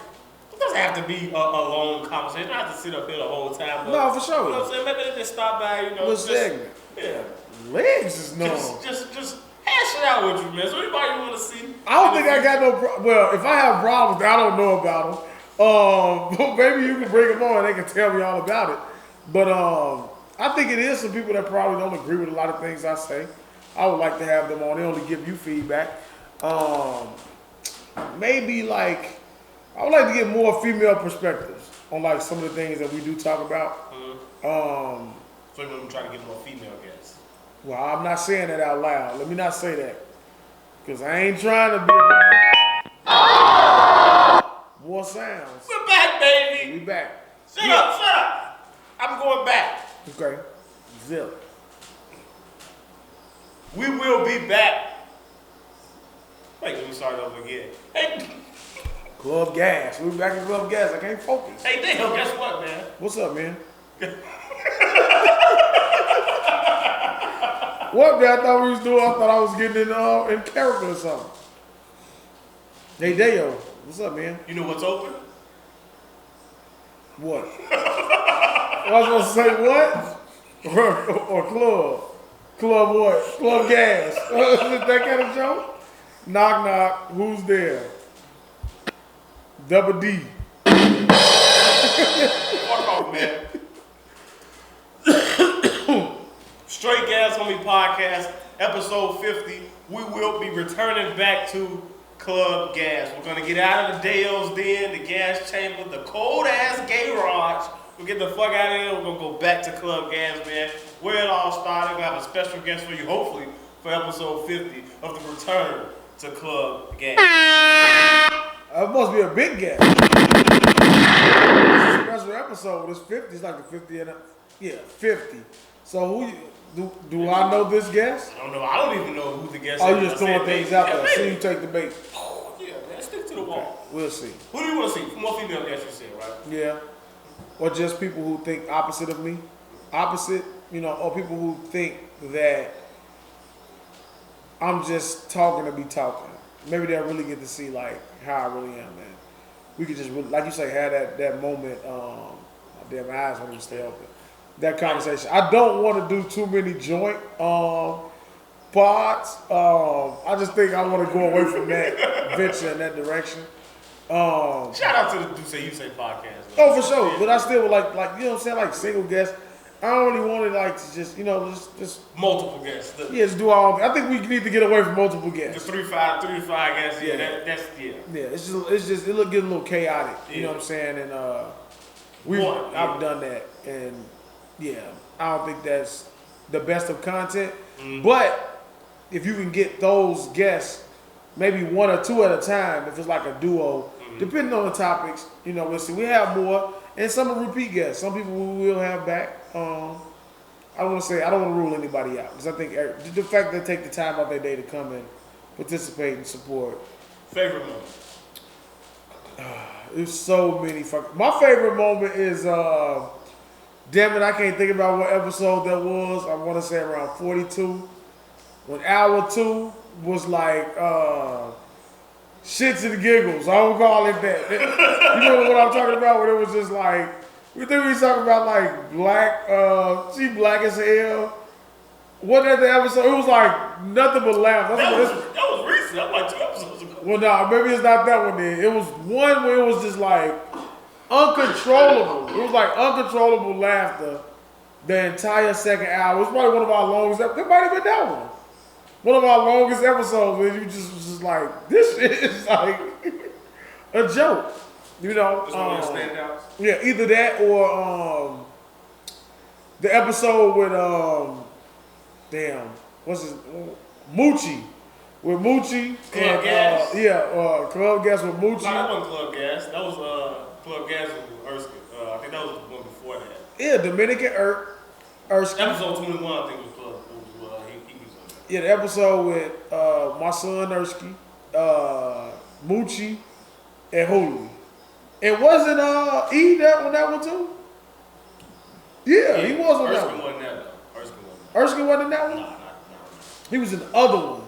Speaker 2: it doesn't have to be a long conversation. I don't have to sit up here the whole time. But,
Speaker 1: no, for sure.
Speaker 2: You know what I'm saying? Maybe they just stop by, you know.
Speaker 1: What segment?
Speaker 2: Yeah.
Speaker 1: Legs is normal.
Speaker 2: Just hash it out with you, man. So anybody you want to see?
Speaker 1: I don't think I got no well, if I have problems, I don't know about them. Maybe you can bring them on and they can tell me all about it. But I think it is some people that probably don't agree with a lot of things I say. I would like to have them on. They only give you feedback. Maybe like, I would like to get more female perspectives on like some of the things that we do talk about.
Speaker 2: So you want to try to get more female guests?
Speaker 1: Well, I'm not saying that out loud. Let me not say that. Because I ain't trying to be around more sounds.
Speaker 2: We're back, baby.
Speaker 1: We back.
Speaker 2: Shut up. I'm going back.
Speaker 1: Okay. Zip.
Speaker 2: We will be back. Wait, let me start over again. Hey.
Speaker 1: Club Gas. We're back in Club Gas. I can't focus.
Speaker 2: Hey, damn, guess what, man?
Speaker 1: What's up, man? What, man? I thought we was doing, I thought I was getting in character or something. Hey, Dayo. What's up, man?
Speaker 2: You know what's open?
Speaker 1: What? I was going to say what? or club. Club what? Club Gas. Is it that kind of joke? Knock, knock. Who's there? Double D.
Speaker 2: Fuck off, man. Straight Gas Homie Podcast, episode 50. We will be returning back to Club Gas. We're going to get out of the Dale's Den, the gas chamber, the cold-ass garage. We'll get the fuck out of here. We're going to go back to Club Gas, man. Where it all started. We're going to have a special guest for you, hopefully, for episode 50 of the return to Club Gas.
Speaker 1: That must be a big guest. It's a special episode. It's 50. It's like the 50 and 50. So who do I know this guest?
Speaker 2: I don't know. I don't even know who the guest is.
Speaker 1: Oh, you just throwing things out there. See you take the bait.
Speaker 2: Oh, yeah, man. Stick to the wall.
Speaker 1: Okay. We'll see.
Speaker 2: Who do you want to see? More female guests you said, right?
Speaker 1: Yeah. Or just people who think opposite of me. Opposite, or people who think that I'm just talking to be talking. Maybe they'll really get to see like how I really am, man. We could just, like you say, have that moment. Damn, my eyes want to stay open. That conversation. I don't want to do too many joint pods. I just think I want to go away from that venture in that direction.
Speaker 2: Shout out to the Do Say You Say podcast.
Speaker 1: Oh, for sure. But I still would like you know what I'm saying, like single guests. I only wanted like to just just
Speaker 2: multiple guests.
Speaker 1: Just do all. I think we need to get away from multiple guests.
Speaker 2: The 3 to 5 guests. Yeah, that's.
Speaker 1: Yeah, it's just it'll get a little chaotic. You know what I'm saying? And I've done that, and yeah, I don't think that's the best of content. But if you can get those guests, maybe 1 or 2 at a time, if it's like a duo, depending on the topics, we'll see. We have more, And some are repeat guests. Some people we will have back. I don't want to rule anybody out because I think the fact that they take the time out their day to come and participate and support.
Speaker 2: Favorite moment?
Speaker 1: There's so many my favorite moment is damn it, I can't think about what episode that was. I want to say around 42. When hour 2 was like shits and giggles. I don't call it that. You know what I'm talking about? When it was just like, we think we was talking about like black, she black as hell. What that the episode? It was like nothing but laugh.
Speaker 2: That was recent. That was like 2 episodes ago.
Speaker 1: Well, no, maybe it's not that one then. It was one where it was just like uncontrollable. It was like uncontrollable laughter the entire second hour. It was probably one of our longest episodes. It might have been that one. One of our longest episodes where you just was just like, this shit is like a joke. You know?
Speaker 2: Just one of your standouts?
Speaker 1: Yeah, either that or the episode with what's his Moochie. With Moochie.
Speaker 2: Club Gas?
Speaker 1: Club Gas with Moochie.
Speaker 2: No, that wasn't Club Gas. That was Club Gas with Erskine. I think that was the one before that.
Speaker 1: Yeah, Dominican Erskine.
Speaker 2: Episode 21, I think was Club. He was on that.
Speaker 1: Yeah, the episode with my son Erskine, Moochie, and Hulu. And wasn't E that one too? Yeah, he was on that
Speaker 2: Erskine
Speaker 1: one.
Speaker 2: wasn't that though.
Speaker 1: Erskine wasn't in that one?
Speaker 2: No.
Speaker 1: He was in the other one.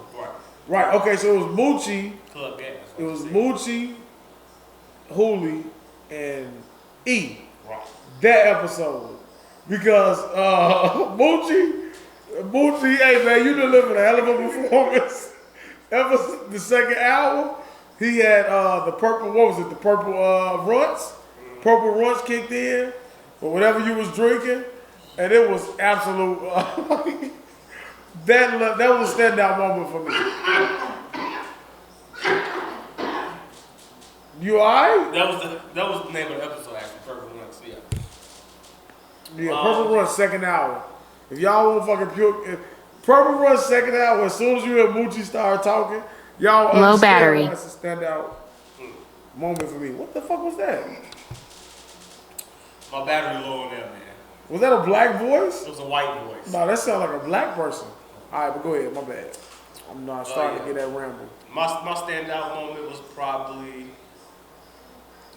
Speaker 1: Right, okay, so it was Moochie.
Speaker 2: Club Gas.
Speaker 1: It was Moochie, Hooli, and E.
Speaker 2: Right.
Speaker 1: That episode. Because Moochie, hey man, you delivered a hell of a performance. The second hour, he had the purple, what was it? The purple runts. Purple runts kicked in, or whatever you was drinking, and it was absolute. That was a standout moment for me. You alright?
Speaker 2: That was the name of the episode actually, Purple Runs. Yeah.
Speaker 1: Purple Run second hour. If y'all want fucking puke, Purple Run second hour. As soon as you hear Moochie start talking, y'all
Speaker 5: low
Speaker 1: understand
Speaker 5: battery.
Speaker 1: That's a standout moment for me. What the fuck was that?
Speaker 2: My battery low on that, man.
Speaker 1: Was that a black voice?
Speaker 2: It was a white voice.
Speaker 1: No, that sounded like a black person. All right, but go ahead. My bad. I'm not starting to get that ramble.
Speaker 2: My standout moment was probably,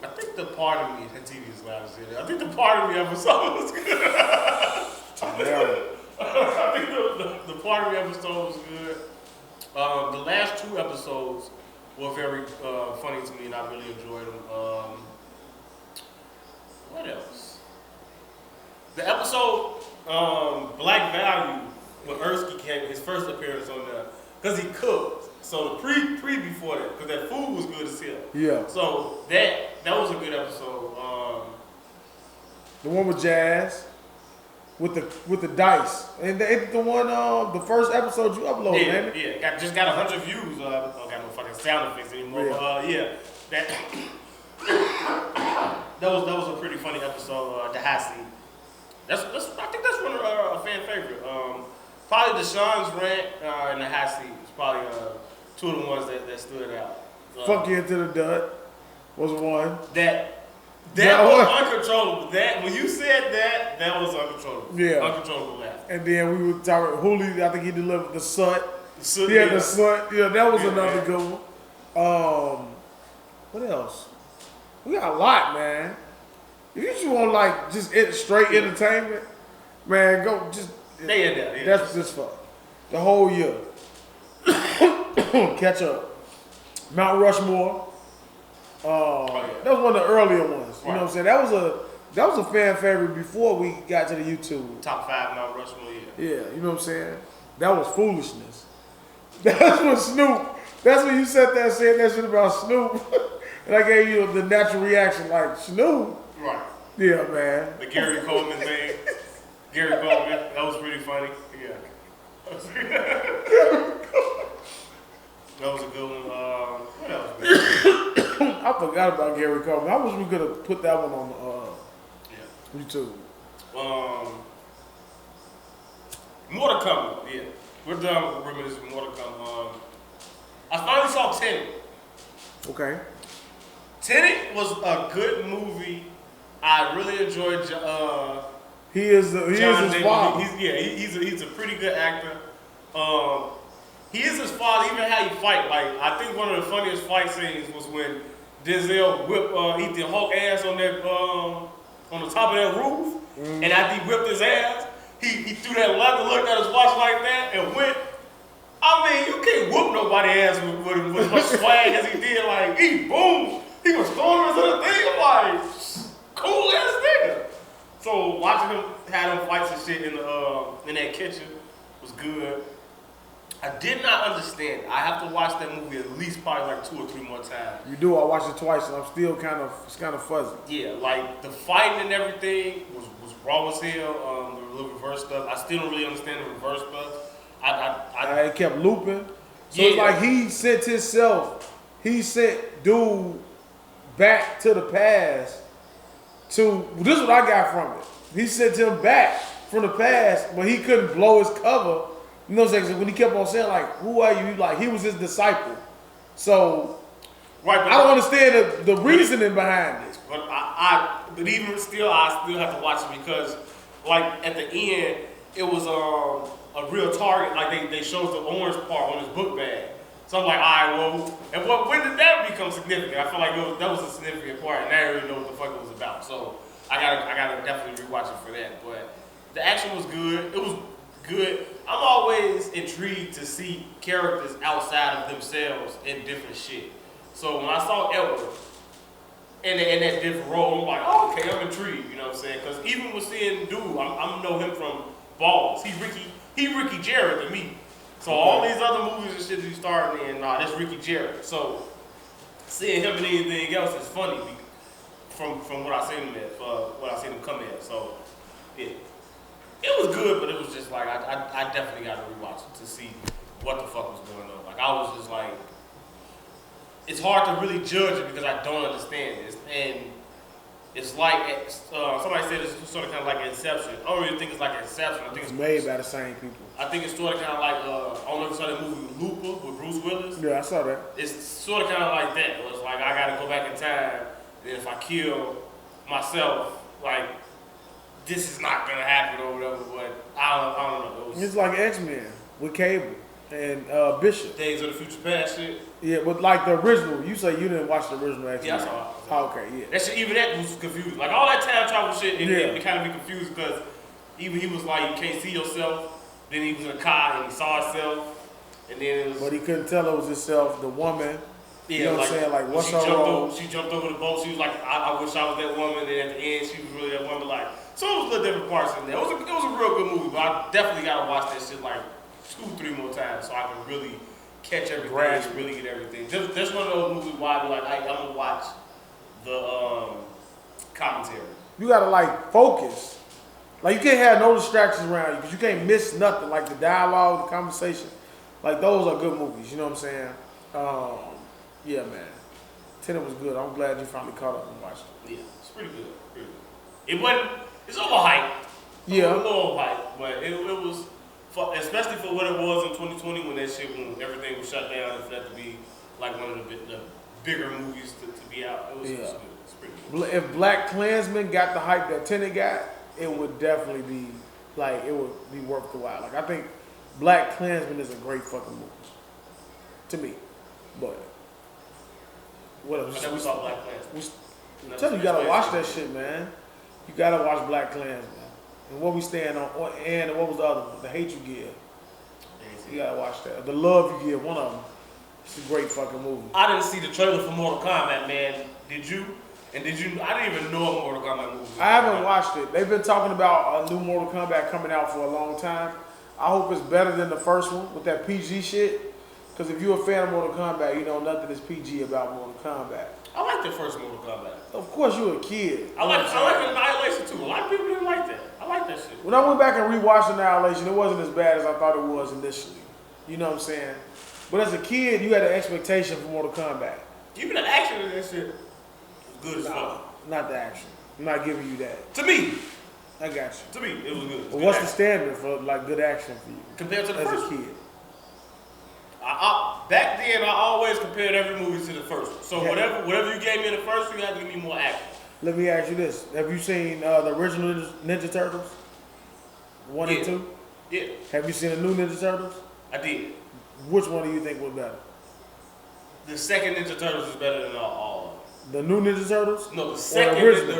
Speaker 2: I think the part of me, that TV is loud as hell. I think the part of me episode was good. I think the part of me episode was good. The last 2 episodes were very funny to me, and I really enjoyed them. What else? The episode Black Value when Erskine came, his first appearance on there, because he cooked. So the pre before that, because that food was good as hell.
Speaker 1: Yeah.
Speaker 2: So that was a good episode.
Speaker 1: The one with Jazz, with the dice, and the one the first episode you uploaded, man.
Speaker 2: Yeah. Just got 100 views. I don't got no fucking sound effects anymore.
Speaker 1: Yeah.
Speaker 2: But that was a pretty funny episode. The high seat. I think that's one of a fan favorite. Probably Deshaun's rant and the high seat was probably 2 of the ones that stood out.
Speaker 1: Fuck you into the dud was one.
Speaker 2: That was uncontrollable. That when you said that was uncontrollable.
Speaker 1: Yeah.
Speaker 2: Uncontrollable laugh.
Speaker 1: And then we were talking Hooli, I think he delivered the Sut.
Speaker 2: The
Speaker 1: Sut. Yeah, that was another good one. What else? We got a lot, man. If you just want like just straight entertainment, man, go just.
Speaker 2: They in there. Yeah.
Speaker 1: That's just fun. The whole year. Catch up. Mount Rushmore. That was one of the earlier ones. You know what I'm saying? That was a fan favorite before we got to the YouTube.
Speaker 2: Top 5 Mount Rushmore.
Speaker 1: Yeah, you know what I'm saying? That was foolishness. That's when Snoop. That's when you sat there saying that shit about Snoop, and I gave you the natural reaction like Snoop.
Speaker 2: Right.
Speaker 1: Yeah, man.
Speaker 2: The Gary Coleman thing. Gary Coleman, that was pretty funny. Yeah. That was a good one. What else?
Speaker 1: I forgot about Gary Coleman. I wish we could have put that one on YouTube.
Speaker 2: More to come. Yeah, we're done with reminiscing. More to come. I finally saw Tenet.
Speaker 1: Okay.
Speaker 2: Tenet was a good movie I really enjoyed.
Speaker 1: He is his father.
Speaker 2: He's a pretty good actor. He is his father. Even how he fight. Like I think one of the funniest fight scenes was when Denzel whipped Ethan Hawke ass on that on the top of that roof, and after he whipped his ass, he threw that leather, looked at his watch like that, and went. I mean, you can't whoop nobody's ass with as much swag as he did. Like he boom, he was throwing into the thing. I'm like, cool ass nigga. So watching him have them fights and shit in that kitchen was good. I did not understand. I have to watch that movie at least probably like 2 or 3 more times.
Speaker 1: You do. I watched it twice, and I'm still it's kind of fuzzy.
Speaker 2: Yeah, like the fighting and everything was raw as hell. The little reverse stuff. I still don't really understand the reverse stuff.
Speaker 1: It kept looping. So it's like he sent dude back to the past this is what I got from it. He sent him back from the past, but he couldn't blow his cover. You know what I'm saying? When he kept on saying, like, who are you? Like, he was his disciple. So,
Speaker 2: right,
Speaker 1: I don't understand the reasoning behind it.
Speaker 2: But even still, I still have to watch it because, like, at the end, it was a real target. Like, they showed the orange part on his book bag. So I'm like, all right, well, and when did that become significant? I feel like that was a significant part, and I didn't really know what the fuck it was about. So I gotta definitely rewatch it for that. But the action was good. It was good. I'm always intrigued to see characters outside of themselves in different shit. So when I saw Edward in that different role, I'm like, oh, okay, I'm intrigued. You know what I'm saying? Because even with seeing Dude, I know him from Balls. He Ricky Jarrett to me. So all these other movies and shit that he starred in, that's Ricky Jarrett. So seeing him in anything else is funny from what I seen him at, what I seen him come in. So yeah, it was good, but it was just like I definitely got to rewatch it to see what the fuck was going on. Like I was just like, it's hard to really judge it because I don't understand it. And it's like somebody said it's sort of kind of like Inception. I don't really think it's like Inception. I think it's
Speaker 1: made by the same people.
Speaker 2: I think it's sort of kind of like I don't know if you saw that movie Looper with Bruce Willis.
Speaker 1: Yeah, I saw that.
Speaker 2: It's sort of kind of like that. It was like I got to go back in time, and if I kill myself, like this is not gonna happen or whatever. But I don't know.
Speaker 1: It's like X-Men with Cable and Bishop.
Speaker 2: Days of the Future Past shit.
Speaker 1: Yeah, but like the original. You say you didn't watch the original X-Men.
Speaker 2: Yeah, I saw it.
Speaker 1: Oh, okay, yeah.
Speaker 2: That shit, even that was confusing. Like all that time travel shit, it kind of be confused because even he was like, you can't see yourself. Then he was in a car and he saw himself, and then it was.
Speaker 1: But he couldn't tell it was himself. The woman.
Speaker 2: Yeah,
Speaker 1: you know what I'm saying? Like, what's her role?
Speaker 2: She jumped over the boat. She was like, I wish I was that woman. And at the end, she was really that woman. Like, so it was a little different parts in there. It was a real good movie, but I definitely gotta watch that shit like 2-3 more times so I can really catch everything and really get everything. That's one of those movies where I be like, I'm gonna watch the commentary.
Speaker 1: You gotta like focus. Like you can't have no distractions around you because you can't miss nothing. Like the dialogue, the conversation, like those are good movies. You know what I'm saying? Yeah, man. Tenet was good. I'm glad you finally caught up and watched it.
Speaker 2: Yeah, it's pretty good. Pretty good. It wasn't. It's overhyped.
Speaker 1: Yeah.
Speaker 2: A little overhyped, but it was, especially for what it was in 2020 when everything was shut down and for that to be like one of the bigger movies to be out. It was good. It's pretty good.
Speaker 1: If Black Klansman got the hype that Tenet got, it would definitely be like it would be worth the while. Like I think Black Klansman is a great fucking movie to me, but whatever.
Speaker 2: I never saw Black Klansman.
Speaker 1: I'm telling you, you gotta watch that shit, man. You gotta watch Black Klansman. And what we stand on, and what was the other one? The Hate You Give. You gotta watch that. The Love You Give, one of them. It's a great fucking movie.
Speaker 2: I didn't see the trailer for Mortal Kombat, man. Did you? And did you? I didn't even know a Mortal Kombat movie.
Speaker 1: I haven't watched it. They've been talking about a new Mortal Kombat coming out for a long time. I hope it's better than the first one with that PG shit. Because if you're a fan of Mortal Kombat, you know nothing is PG about Mortal Kombat.
Speaker 2: I like the first Mortal Kombat.
Speaker 1: Of course, you're a kid.
Speaker 2: I like Annihilation too. A lot of people didn't like that. I like that shit.
Speaker 1: When I went back and rewatched Annihilation, it wasn't as bad as I thought it was initially. You know what I'm saying? But as a kid, you had an expectation for Mortal Kombat.
Speaker 2: Even the action in that shit was good as fuck.
Speaker 1: Not the action. I'm not giving you that.
Speaker 2: To me.
Speaker 1: I got you.
Speaker 2: To me, it was good.
Speaker 1: But what's the standard for like good action for you?
Speaker 2: Compared to the
Speaker 1: first?
Speaker 2: As
Speaker 1: a kid.
Speaker 2: Back then, I always compared every movie to the first. So whatever you gave me in the first, you had to give me more action.
Speaker 1: Let me ask you this: have you seen the original Ninja Turtles? 1 and 2?
Speaker 2: Yeah.
Speaker 1: Have you seen the new Ninja Turtles?
Speaker 2: I did.
Speaker 1: Which one do you think was better?
Speaker 2: The second Ninja Turtles is better than all of them.
Speaker 1: The new Ninja Turtles?
Speaker 2: No, the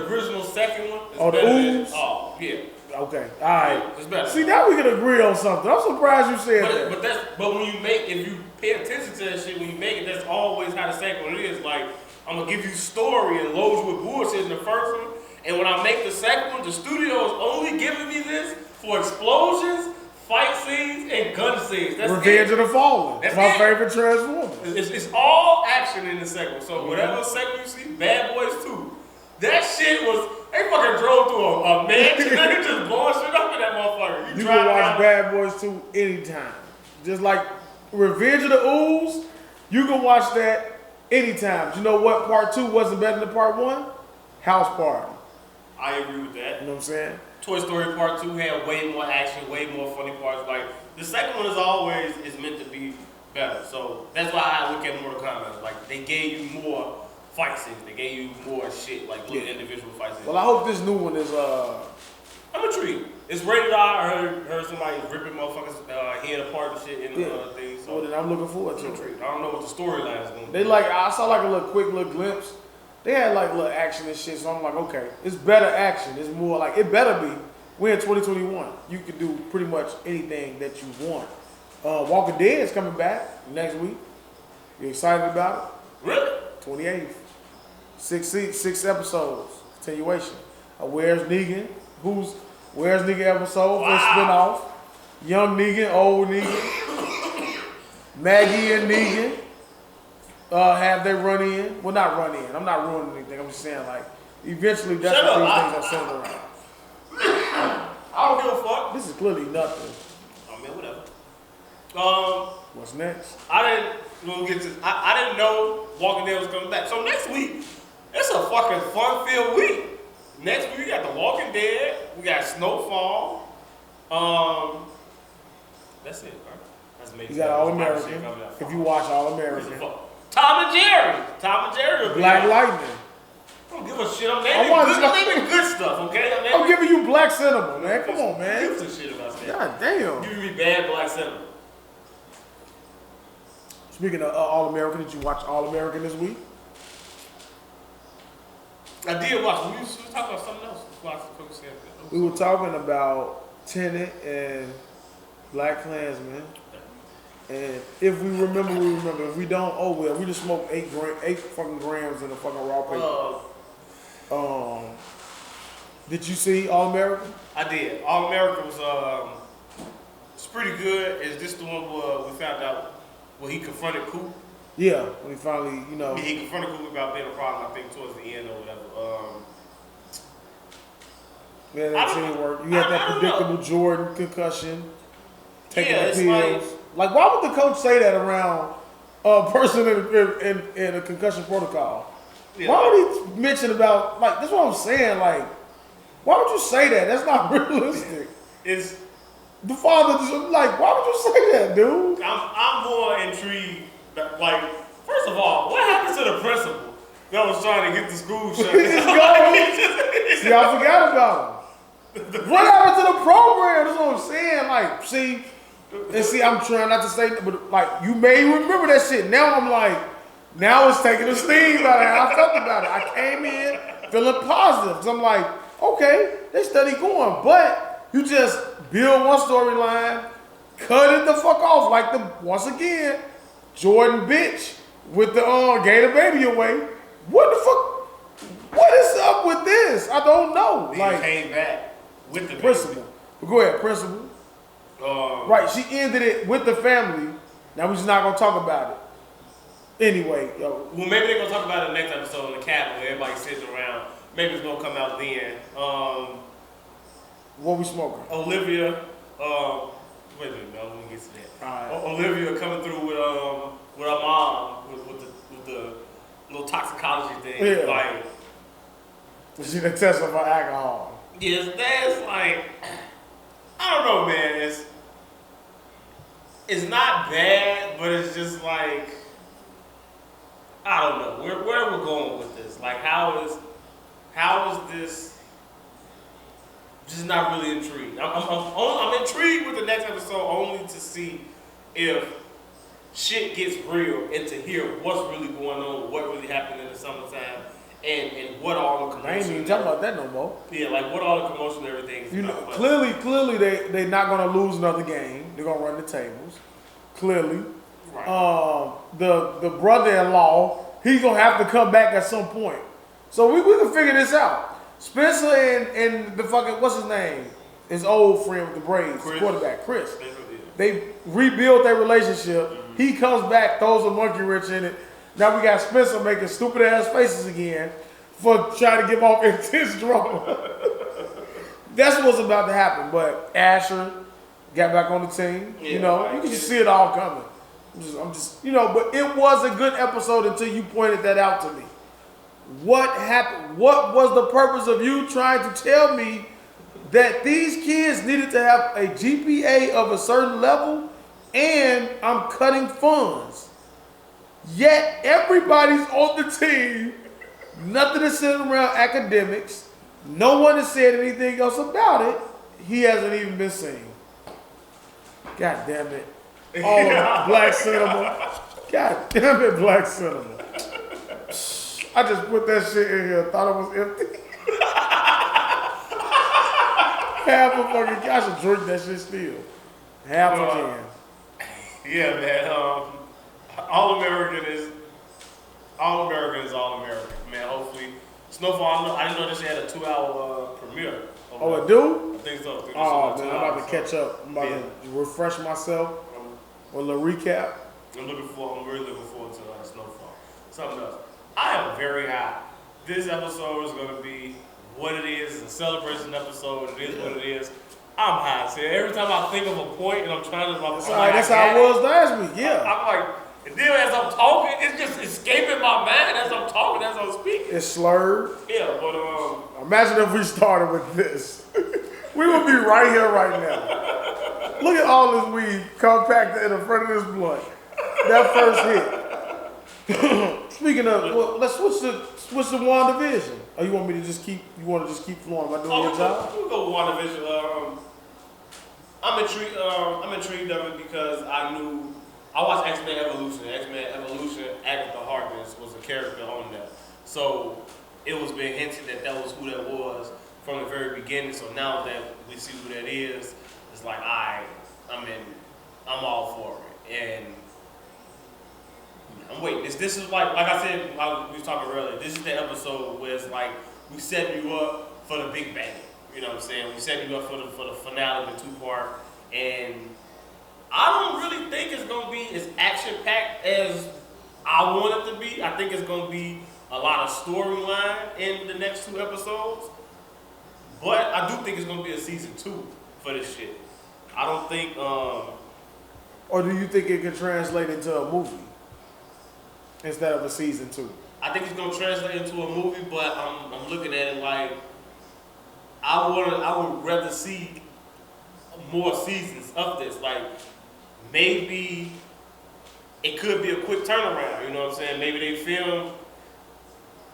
Speaker 2: original second one is
Speaker 1: the
Speaker 2: better
Speaker 1: Ooze?
Speaker 2: than all. Yeah.
Speaker 1: Okay, all right.
Speaker 2: Yeah, it's better.
Speaker 1: See, now we can agree on something. I'm surprised you said that.
Speaker 2: But when you make, if you pay attention to that shit, when you make it, that's always how the second one is. Like, I'm gonna give you story and load you with bullshit in the first one, and when I make the second one, the studio is only giving me this for explosions, fight scenes, and gun scenes. That's
Speaker 1: Revenge of the Fallen.
Speaker 2: That's
Speaker 1: my
Speaker 2: it.
Speaker 1: favorite Transformers.
Speaker 2: It's all action in the second one. So whatever second you see, Bad Boys 2, that shit was, they fucking drove through a mansion. They just blowing shit up in that motherfucker.
Speaker 1: You can watch Bad Boys 2 anytime. Just like Revenge of the Ooze, you can watch that anytime. You know what? Part 2 wasn't better than part 1? House Party.
Speaker 2: I agree with that.
Speaker 1: You know what I'm saying?
Speaker 2: Toy Story Part 2 had way more action, way more funny parts. Like, the second one is meant to be better. So that's why I look at Mortal Kombat. Like, they gave you more fight scenes. They gave you more shit, like little individual fight scenes.
Speaker 1: Well, I hope this new one is
Speaker 2: I'm intrigued. It's rated R. I heard somebody ripping motherfuckers head apart and shit in the thing. So
Speaker 1: then I'm looking forward to it.
Speaker 2: intrigued. I don't know what the storyline is going to be.
Speaker 1: I saw like a little quick little glimpse. They had like little action and shit, so I'm like, okay, it's better action. It's more like, it better be. We're in 2021. You can do pretty much anything that you want. Walking Dead is coming back next week. You excited about it?
Speaker 2: Really?
Speaker 1: 28th. 6 episodes. Continuation. Where's Negan? Where's Negan episode?
Speaker 2: Wow.
Speaker 1: First spin-off. Young Negan, old Negan. Maggie and Negan. Have they run in? Well, not run in. I'm not ruining anything. I'm just saying, like, eventually that's what these things are centered around.
Speaker 2: I don't give a fuck.
Speaker 1: This is clearly nothing.
Speaker 2: I mean, whatever.
Speaker 1: What's next?
Speaker 2: I didn't know Walking Dead was coming back. So next week, it's a fucking fun-filled week. Next week we got The Walking Dead. We got Snowfall. That's it, right? That's amazing.
Speaker 1: You got All American. If you watch All American.
Speaker 2: Tom and Jerry. Tom and Jerry will be
Speaker 1: Black
Speaker 2: out.
Speaker 1: Lightning.
Speaker 2: I don't give a shit. I'm naming good stuff, okay?
Speaker 1: I'm giving you Black Cinema, man. Come on, man.
Speaker 2: Give some shit about that.
Speaker 1: God damn.
Speaker 2: Give me bad Black Cinema.
Speaker 1: Speaking of All American, did you watch All American this week?
Speaker 2: I did watch. We was talking about something else.
Speaker 1: We were talking about Tenet and Black Klansman. And if we remember, we remember. If we don't, oh well. We just smoked 8 fucking grams in a fucking raw paper. Did you see All American?
Speaker 2: I did. All American was it's pretty good. Is this the one where we found out where he confronted Coop?
Speaker 1: Yeah, when he finally,
Speaker 2: He confronted Coop about being a problem, I think, towards the end or whatever.
Speaker 1: Yeah, that scene worked. You had that predictable Jordan concussion, taking the pills. Like, why would the coach say that around a person in a concussion protocol? Yeah. Why would he mention about, like, that's what I'm saying, like, why would you say that? That's not realistic.
Speaker 2: It's
Speaker 1: the father, like, why would you say that, dude?
Speaker 2: I'm more intrigued, like, first of all, what happened to the principal that was trying to get the school shut down?
Speaker 1: See, I forgot about him. What happened to the program? That's what I'm saying. Like, see, I'm trying not to say, but like, you may remember that shit. Now I'm like, now it's taking the steam out of it. I felt about it. I came in feeling positive. Cause I'm like, okay, they steady going, but you just build one storyline, cut it the fuck off. Like once again, Jordan bitch with the gave the baby away. What the fuck? What is up with this? I don't know.
Speaker 2: He
Speaker 1: like,
Speaker 2: came back with the
Speaker 1: principal. Go ahead, principal. Right, she ended it with the family. Now we're just not gonna talk about it. Anyway,
Speaker 2: well, maybe they're gonna talk about it next episode in the cabin where everybody's sitting around. Maybe it's gonna come out then.
Speaker 1: What we smoking?
Speaker 2: Olivia. Wait a minute, no, let me get to that. Right. Olivia coming through with her mom with the little toxicology thing.
Speaker 1: Yeah.
Speaker 2: Like,
Speaker 1: she the test of her alcohol.
Speaker 2: Yes, that's like, I don't know, man. It's not bad, but it's just like, I don't know. Where we're going with this? Like, how is how is this just not really intrigued? I'm intrigued with the next episode only to see if shit gets real and to hear what's really going on, what really happened in the summertime, and what all the commotion.
Speaker 1: I ain't even talking about that no more.
Speaker 2: Yeah, like what all the commotion and everything is about.
Speaker 1: Clearly they're not gonna lose another game. They're gonna run the tables. Clearly.
Speaker 2: Right.
Speaker 1: The brother-in-law, he's gonna have to come back at some point. So we can figure this out. Spencer and the fucking, what's his name? His old friend with the braids, quarterback, Chris. They rebuilt their relationship. Mm-hmm. He comes back, throws a monkey wrench in it. Now we got Spencer making stupid ass faces again for trying to give off intense drama. That's what's about to happen. But Asher got back on the team. Yeah, you know, you can just see it all coming. I'm just, you know, but it was a good episode until you pointed that out to me. What happened? What was the purpose of you trying to tell me that these kids needed to have a GPA of a certain level and I'm cutting funds? Yet everybody's on the team. Nothing is centered around academics. No one has said anything else about it. He hasn't even been seen. God damn it. All of Black Cinema. God damn it, Black Cinema. I just put that shit in here, thought it was empty. Half a fucking, I should drink that shit still. Half a can.
Speaker 2: Yeah, man. All American is All American, man. Hopefully, Snowfall. I didn't know this shit had a 2-hour premiere.
Speaker 1: Oh, it do?
Speaker 2: I think so.
Speaker 1: Oh man, I'm about to catch up. I'm about to refresh myself with a little recap.
Speaker 2: I'm really looking forward to Snowfall. Something else. I am very high. This episode is going to be what it is. It's a celebration episode. It is what it is. I'm high. See, every time I think of a point and I'm trying to...
Speaker 1: That's how it was last week, yeah.
Speaker 2: I'm like... And then as I'm talking, it's just escaping my mind as I'm talking, as I'm speaking.
Speaker 1: It's slurred.
Speaker 2: Yeah, but
Speaker 1: imagine if we started with this. We would be right here right now. Look at all this weed compacted in the front of this blunt. That first hit. Speaking of, well, let's switch to WandaVision. Oh, you want me to just keep? You want to just keep flowing? Am I doing your job?
Speaker 2: We'll go with WandaVision. I'm intrigued of it because I watched X-Men Evolution. X-Men Evolution, Agatha Harkness was a character on there. So it was being hinted that was who that was from the very beginning. So now that we see who that is, it's like, I'm all for it. And I'm waiting. This is like I said, we was talking earlier, this is the episode where it's like, we set you up for the big bang. You know what I'm saying? We set you up for the finale, the 2-part. And I don't really think it's going to be as action-packed as I want it to be. I think it's going to be a lot of storyline in the next 2 episodes. But I do think it's going to be a season 2 for this shit. I don't think...
Speaker 1: Or do you think it could translate into a movie instead of a season 2?
Speaker 2: I think it's going to translate into a movie, but I'm looking at it like... I would rather see more seasons of this. Like... Maybe it could be a quick turnaround, you know what I'm saying? Maybe they filmed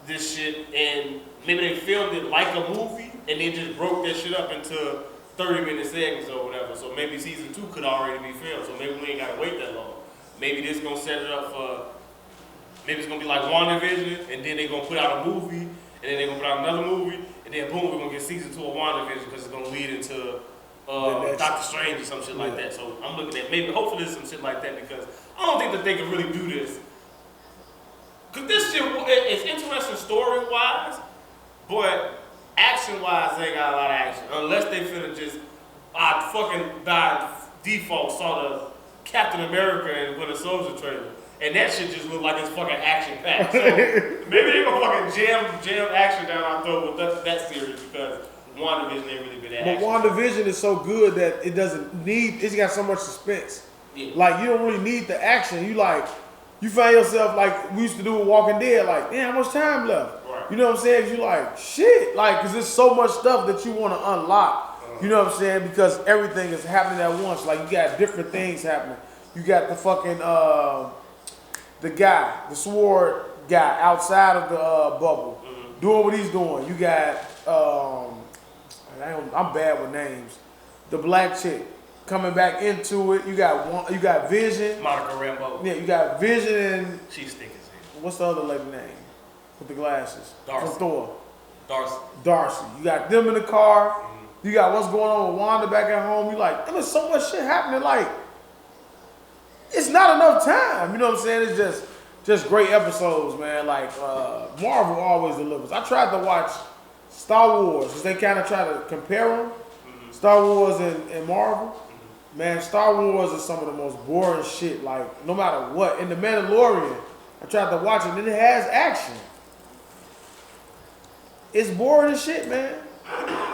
Speaker 2: this shit and maybe they filmed it like a movie and they just broke that shit up into 30-minute segments or whatever. So maybe season 2 could already be filmed. So maybe we ain't gotta wait that long. Maybe this gonna set it up for, maybe it's gonna be like WandaVision and then they gonna put out a movie and then they gonna put out another movie and then boom, we're gonna get season 2 of WandaVision because it's gonna lead into Doctor Strange or some shit like that. So I'm looking at maybe, hopefully there's some shit like that because I don't think that they can really do this. Because this shit is interesting story-wise, but action-wise, they ain't got a lot of action. Unless they finna just, by default saw the Captain America and Winter Soldier trailer. And that shit just look like it's fucking action-packed. So maybe they gonna fucking jam action down our throat with that series because WandaVision ain't really been that action.
Speaker 1: But WandaVision is so good that it doesn't need, it's got so much suspense.
Speaker 2: Yeah.
Speaker 1: Like, you don't really need the action. You find yourself like we used to do with Walking Dead, like, damn, how much time left?
Speaker 2: Right.
Speaker 1: You know what I'm saying? 'Cause you like, shit. Like, because there's so much stuff that you want to unlock. You know what I'm saying? Because everything is happening at once. Like, you got different things happening. You got the fucking, the sword guy outside of the bubble. doing what he's doing. You got, I'm bad with names. The black chick coming back into it. You got Vision.
Speaker 2: Monica Rambeau.
Speaker 1: Yeah, you got Vision and
Speaker 2: She's thick as hell.
Speaker 1: what's the other lady name with the glasses?
Speaker 2: Darcy.
Speaker 1: From Thor.
Speaker 2: Darcy.
Speaker 1: You got them in the car. You got what's going on with Wanda back at home. You like, there's so much shit happening. Like, it's not enough time. You know what I'm saying? It's just great episodes, man. Like Marvel always delivers. I tried to watch Star Wars because they kind of try to compare them. Star Wars and Marvel. Man, Star Wars is some of the most boring shit. Like, no matter what. In The Mandalorian, I tried to watch it and it has action. It's boring as shit, man.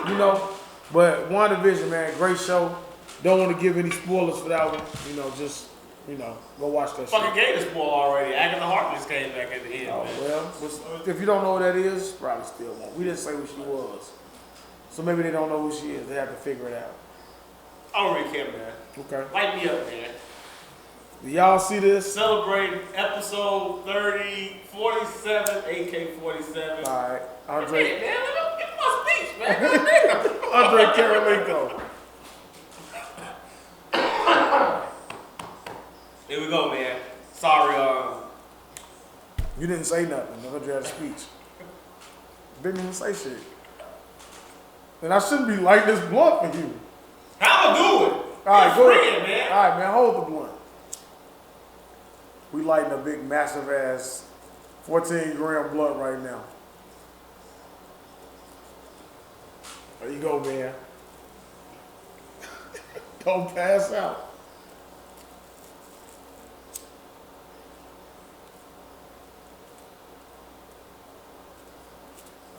Speaker 1: You know, but WandaVision, man, great show. Don't want to give any spoilers for that one. You know, just, go watch that
Speaker 2: Fucking
Speaker 1: shit.
Speaker 2: gave the spoiler already. Agatha Harkness came back at the end,
Speaker 1: Oh,
Speaker 2: man.
Speaker 1: well, if you don't know what that is, probably still won't. We didn't say who she was. So maybe they don't know who she is. They have to figure it out.
Speaker 2: I don't really care, man.
Speaker 1: Okay.
Speaker 2: Light me up, man.
Speaker 1: Do y'all see this?
Speaker 2: Celebrating episode 47, AK-47.
Speaker 1: All right.
Speaker 2: Hey,
Speaker 1: Andre
Speaker 2: man, let me get my speech, man. Goddamn.
Speaker 1: Karolinko.
Speaker 2: Here we go, man. Sorry,
Speaker 1: You didn't say nothing. I thought you had a speech. Didn't even say shit. And I shouldn't be lighting this blunt for you.
Speaker 2: how I'ma do it?
Speaker 1: All right,
Speaker 2: It's
Speaker 1: go
Speaker 2: free,
Speaker 1: ahead,
Speaker 2: man.
Speaker 1: All right, man, hold the blunt. We lighting a big, massive ass 14-gram blunt right now. There you go, man. Don't pass out.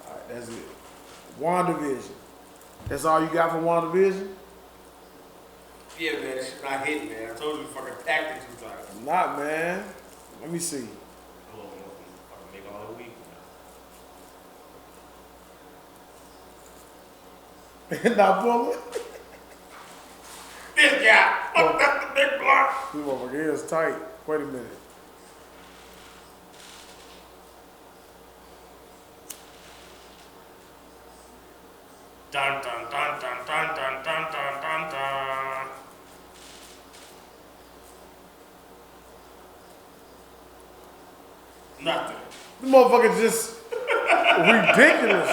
Speaker 1: All right, that's it. WandaVision. That's all you got for WandaVision?
Speaker 2: Yeah, man, that shit not hitting, man. I told you to fucking packed it 2 times.
Speaker 1: Not, man. Let me see.
Speaker 2: Hold on, fucking make all the week.
Speaker 1: Not pulling.
Speaker 2: This guy, fuck up the big block.
Speaker 1: This motherfucker is tight. Wait a minute.
Speaker 2: Dun dun dun dun dun dun dun dun dun dun. Nothing.
Speaker 1: This motherfucker just ridiculous.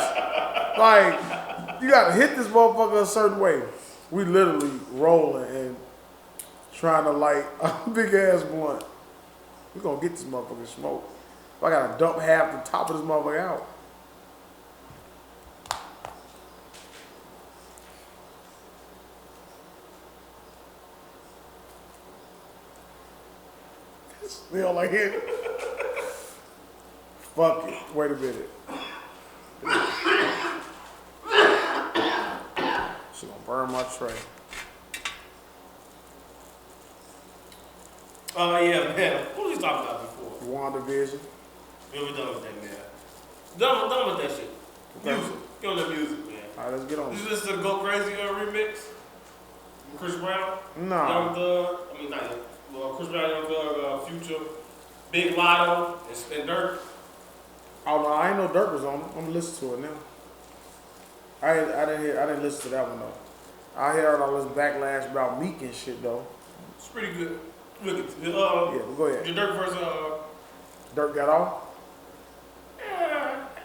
Speaker 1: Like, you gotta hit this motherfucker a certain way. We literally rolling and trying to light a big ass blunt. We gonna get this motherfucker smoke. I gotta dump half the top of this motherfucker out. Still like it. Fuck it. Wait a minute. She gonna burn my tray.
Speaker 2: Oh, yeah, man. What was we talking about before?
Speaker 1: WandaVision.
Speaker 2: Yeah, we're done with that, man. Done with that shit.
Speaker 1: Okay.
Speaker 2: Music. Get on the music, man.
Speaker 1: All right, let's get on.
Speaker 2: Did you listen to the Go Crazy remix? With Chris Brown?
Speaker 1: No.
Speaker 2: Young Thug. I mean, not Chris Brown, Young Thug, Future, Big Lotto, and Dirk.
Speaker 1: Oh no, I ain't know Dirk was on it. I'm gonna listen to it now. I didn't listen to that one though. I heard all this backlash about Meek and shit though.
Speaker 2: It's pretty good. Look at
Speaker 1: Yeah, but go ahead.
Speaker 2: the Dirk versus
Speaker 1: Dirk got off?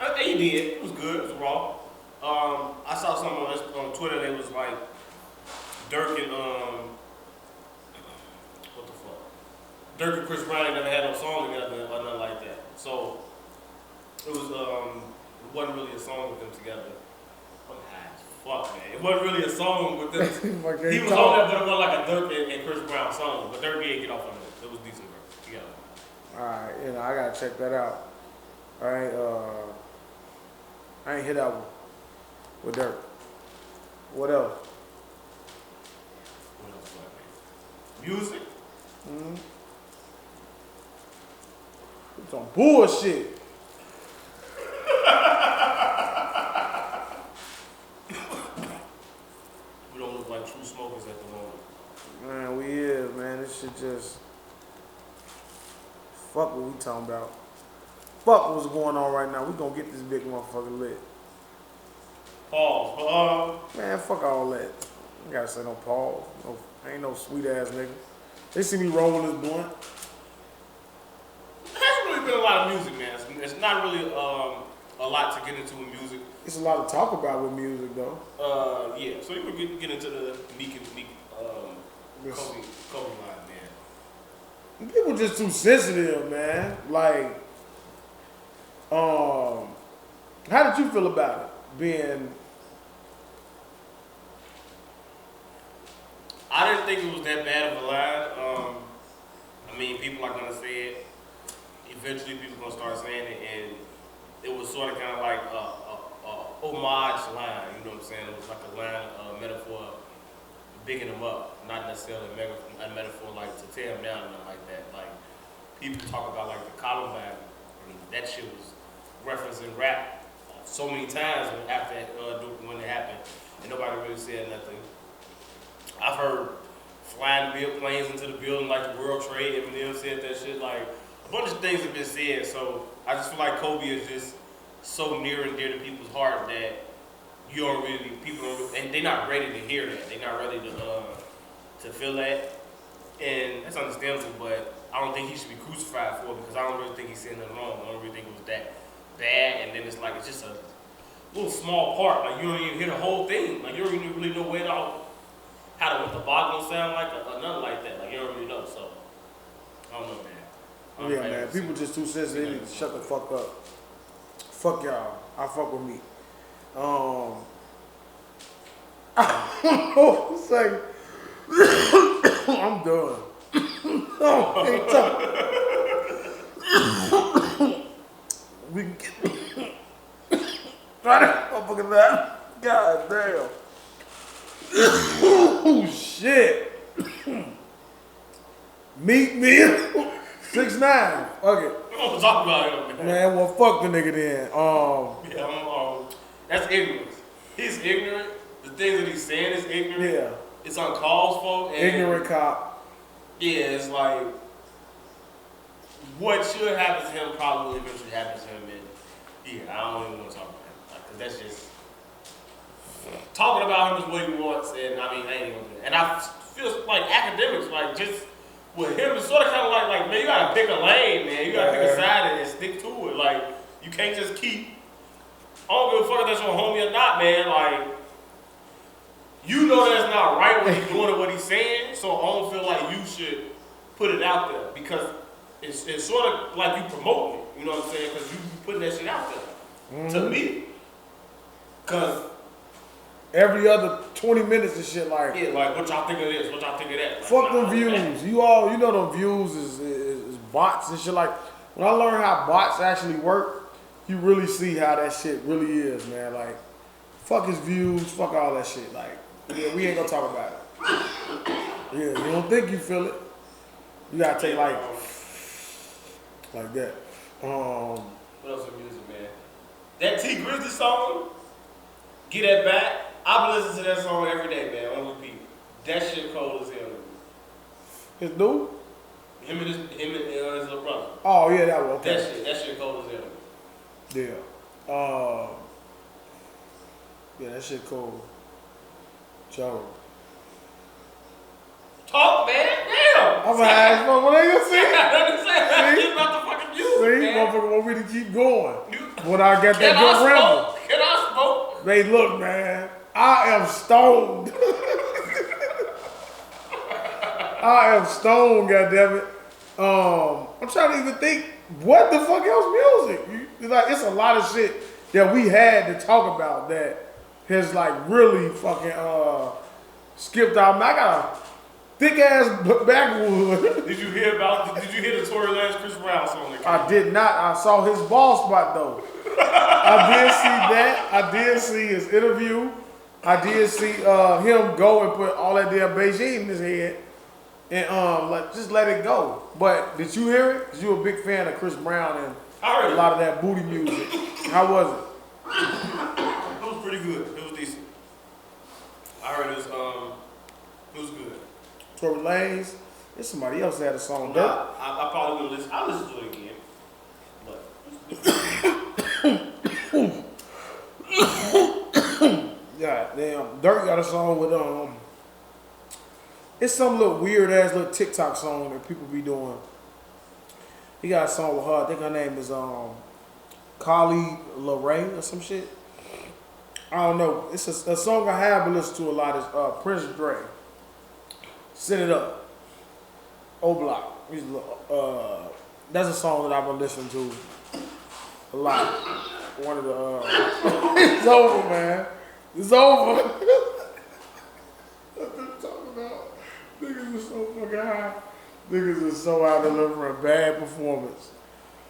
Speaker 2: I think he did. It was good. It was raw. I saw something on Twitter that was like Dirk and what the fuck? Dirk and Chris Brown ain't never had no song together or nothing like that. So it was it wasn't really a song with them together. I'm high as fuck, man. It wasn't really a song with them.
Speaker 1: Okay,
Speaker 2: He was on there, but it wasn't like a Dirk and Chris Brown song. But Dirk did get off on it. It was decent together.
Speaker 1: Alright, I gotta check that out. Alright, I ain't hit that one with Dirk. What else?
Speaker 2: What else was that, man? Music?
Speaker 1: Mm-hmm. It's on bullshit.
Speaker 2: We don't look like true smokers at the moment.
Speaker 1: Man, we is, man. This shit just fuck what we talking about. fuck what's going on right now. We gonna get this big motherfucker lit.
Speaker 2: Pause.
Speaker 1: Man, fuck all that. You gotta say no pause. No, I ain't no sweet ass nigga. They see me rolling this blunt.
Speaker 2: There hasn't really been a lot of music, man. It's not really a lot to get into with music.
Speaker 1: It's a lot to talk about with music though.
Speaker 2: Yeah. So you can get into the Meek Kobe line, man.
Speaker 1: People just too sensitive, man. Like, how did you feel about it? Being,
Speaker 2: I didn't think it was that bad of a line. I mean, people are gonna say it. Eventually, people are gonna start saying it, and it was sort of kind of like a homage line. You know what I'm saying? It was like a line, metaphor, bigging them up, not necessarily a metaphor like to tear them down or nothing like that. Like people talk about like the Columbine, and that shit was referencing rap so many times after when it happened, and nobody really said nothing. I've heard flying planes into the building like the World Trade. Eminem said that shit. Like a bunch of things have been said. So I just feel like Kobe is just so near and dear to people's heart that you don't really, people don't, and they're not ready to hear that. They're not ready to feel that, and that's understandable. But I don't think he should be crucified for it because I don't really think he said nothing wrong. I don't really think it was that bad. And then it's like it's just a little small part. Like you don't even hear the whole thing. Like you don't even really know what the bar gonna sound like or nothing like that. Like you don't really know. So I don't know, man.
Speaker 1: yeah, man. People just too sensitive. They need to shut the fuck up. Fuck y'all. I fuck with me. I don't know what to say. I'm done. Oh, we can get. Try that motherfucking that. God damn. Oh shit. Meet me. 6'9". Okay.
Speaker 2: We don't talk about him, man.
Speaker 1: Man, well, fuck the nigga then.
Speaker 2: That's ignorance. He's ignorant. The things that he's saying is ignorant.
Speaker 1: Yeah.
Speaker 2: It's uncalled for. And
Speaker 1: Ignorant cop.
Speaker 2: yeah, it's like what should happen to him probably eventually happens to him. And yeah, I don't even want to talk about him. Like, 'cause that's just talking about him is what he wants. And I mean, I ain't even gonna do that. And I feel like academics, like just with him, it's sort of kind of like man, you gotta pick a lane, man. You gotta pick a side and stick to it. Like you can't just keep. I don't give a fuck if that's your homie or not, man. Like, you know that's not right what he's doing or what he's saying, so I don't feel like you should put it out there because it's sort of like you promoting it, you know what I'm saying? Because you putting that shit out there to me. Because
Speaker 1: every other 20 minutes and shit like.
Speaker 2: Yeah, like what y'all think of this, what y'all think of that. Like,
Speaker 1: fuck them views. You know them views is bots and shit like. When I learned how bots actually work, you really see how that shit really is, man. Like, fuck his views, fuck all that shit. Like, yeah, we ain't gonna talk about it. Yeah, you don't think you feel it. You gotta take like that.
Speaker 2: What else in music, man? That T Grizzly song, Get That Back. I've been listening to that song every day, man, on repeat. That shit cold as hell.
Speaker 1: His dude?
Speaker 2: Him and his little brother.
Speaker 1: Oh yeah, that one. Okay.
Speaker 2: That shit cold as hell.
Speaker 1: Yeah. Yeah, that shit cool. Joe.
Speaker 2: Talk, man. Damn.
Speaker 1: I'm gonna ask for what they gonna say.
Speaker 2: See? About the fucking music,
Speaker 1: See,
Speaker 2: man.
Speaker 1: motherfucker want me to keep going. When I get that good ramble.
Speaker 2: Can I smoke?
Speaker 1: Hey, look, man. I am stoned. I am stoned, goddammit. I'm trying to even think, what the fuck else music? It's a lot of shit that we had to talk about that has like really fucking skipped out. I got a thick ass backwood.
Speaker 2: Did you hear the Tory Lanez Chris Brown song?
Speaker 1: I did not. I saw his ball spot though. I did see that. I did see his interview. I did see him go and put all that damn Beijing in his head and just let it go. But did you hear it? Cause you were a big fan of Chris Brown and a lot of that booty music. How was it?
Speaker 2: It was pretty good. It was decent. I heard it was good.
Speaker 1: Tory Lanez. There's somebody else that had a song.
Speaker 2: I probably will listen. I'll listen to it again. But
Speaker 1: Damn, Dirk got a song with it's some little weird ass little TikTok song that people be doing. He got a song with her. I think her name is Carly Lorraine or some shit. I don't know. It's a song I have been listening to a lot is Prince Dre. Send It Up. Dblock. That's a song that I've been listening to a lot. One of the it's over, man. It's over. What I'm talking about? Niggas are so fucking high. Niggas are so out delivering a bad performance.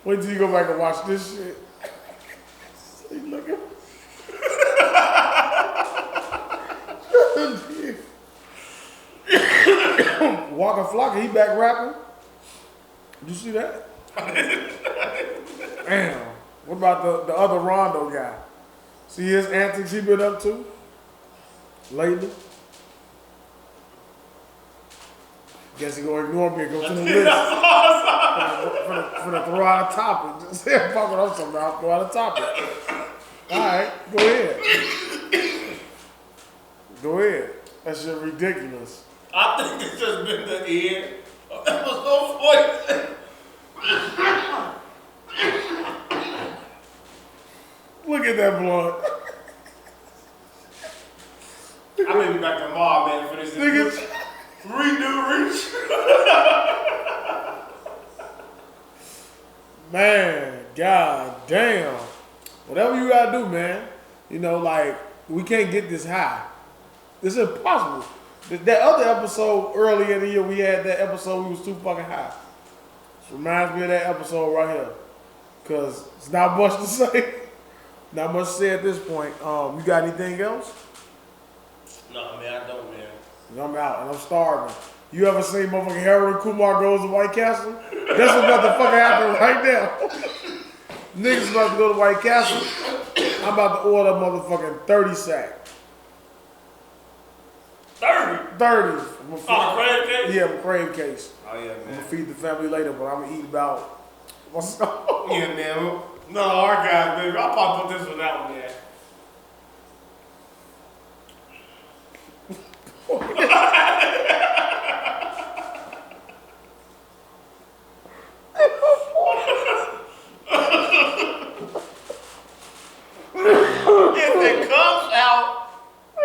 Speaker 1: Wait till you go back and watch this shit. See, look at Waka Flocka, he back rapping. Did you see that? Damn. What about the other Rondo guy? See his antics he been up to lately? Guess he gonna ignore me and go to the list. For the throw out a topic. Just say fuck what I'm talking about. Throw out a topic. Alright, go ahead. Go ahead. That shit ridiculous.
Speaker 2: I think it's just been the end of episode 47.
Speaker 1: Look at that blunt.
Speaker 2: I may be back tomorrow, man, for this.
Speaker 1: Niggas.
Speaker 2: Redo reach.
Speaker 1: Man, god damn. Whatever you gotta do, man. You know, like, we can't get this high. It's impossible. That other episode earlier in the year, we had that episode we was too fucking high. This reminds me of that episode right here. Cause it's not much to say. Not much to say at this point. You got anything else?
Speaker 2: No, man, I don't, man.
Speaker 1: I'm out and I'm starving. You ever seen motherfucking Harold Kumar goes to White Castle? That's what's about to fucking happen right now. Niggas about to go to White Castle. I'm about to order a motherfucking 30 sack.
Speaker 2: 30?
Speaker 1: 30.
Speaker 2: Oh, crave case?
Speaker 1: Yeah, crave case.
Speaker 2: Oh, yeah, man.
Speaker 1: I'm gonna feed the family later, but I'm gonna eat about what's
Speaker 2: Yeah, man. No, our guys, baby. I'll probably put this one out, man. If it comes out,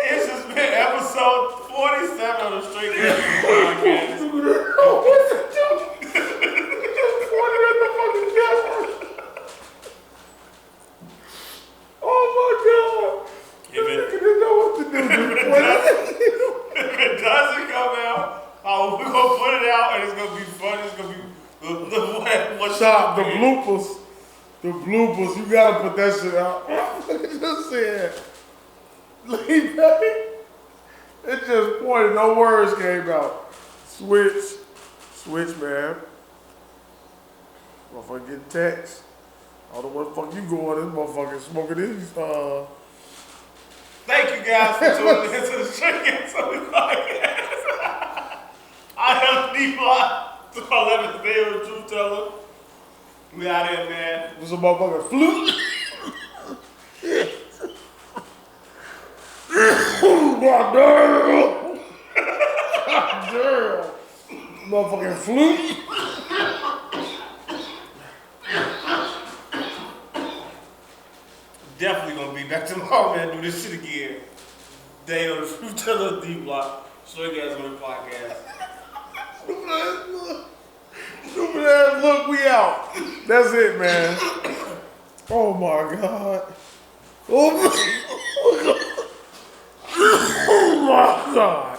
Speaker 2: this has been episode 47 of the Straight Gas Podcast.
Speaker 1: Oh my god!
Speaker 2: If it
Speaker 1: didn't know what to do.
Speaker 2: if it doesn't come out, we're gonna put it out and it's gonna be fun. It's gonna be
Speaker 1: Stop the bloopers. The bloopers. You gotta put that shit out. Just said. Leave that. It just pointed. No words came out. Switch, man. Motherfucker getting text. I don't know where the fuck you going. This motherfucker smoking these.
Speaker 2: Thank you guys for tuning into the Straight Gas Podcast. I am Dblock, to my 11th day of the truth teller. We out here, man.
Speaker 1: This a motherfucking flute. God damn. Motherfucking flute.
Speaker 2: Definitely gonna be back tomorrow, man. Do this shit again. Day of the truth teller, Dblock. Straight Gas on the podcast.
Speaker 1: Stupid ass look, we out. That's it, man. Oh my god. Oh my god.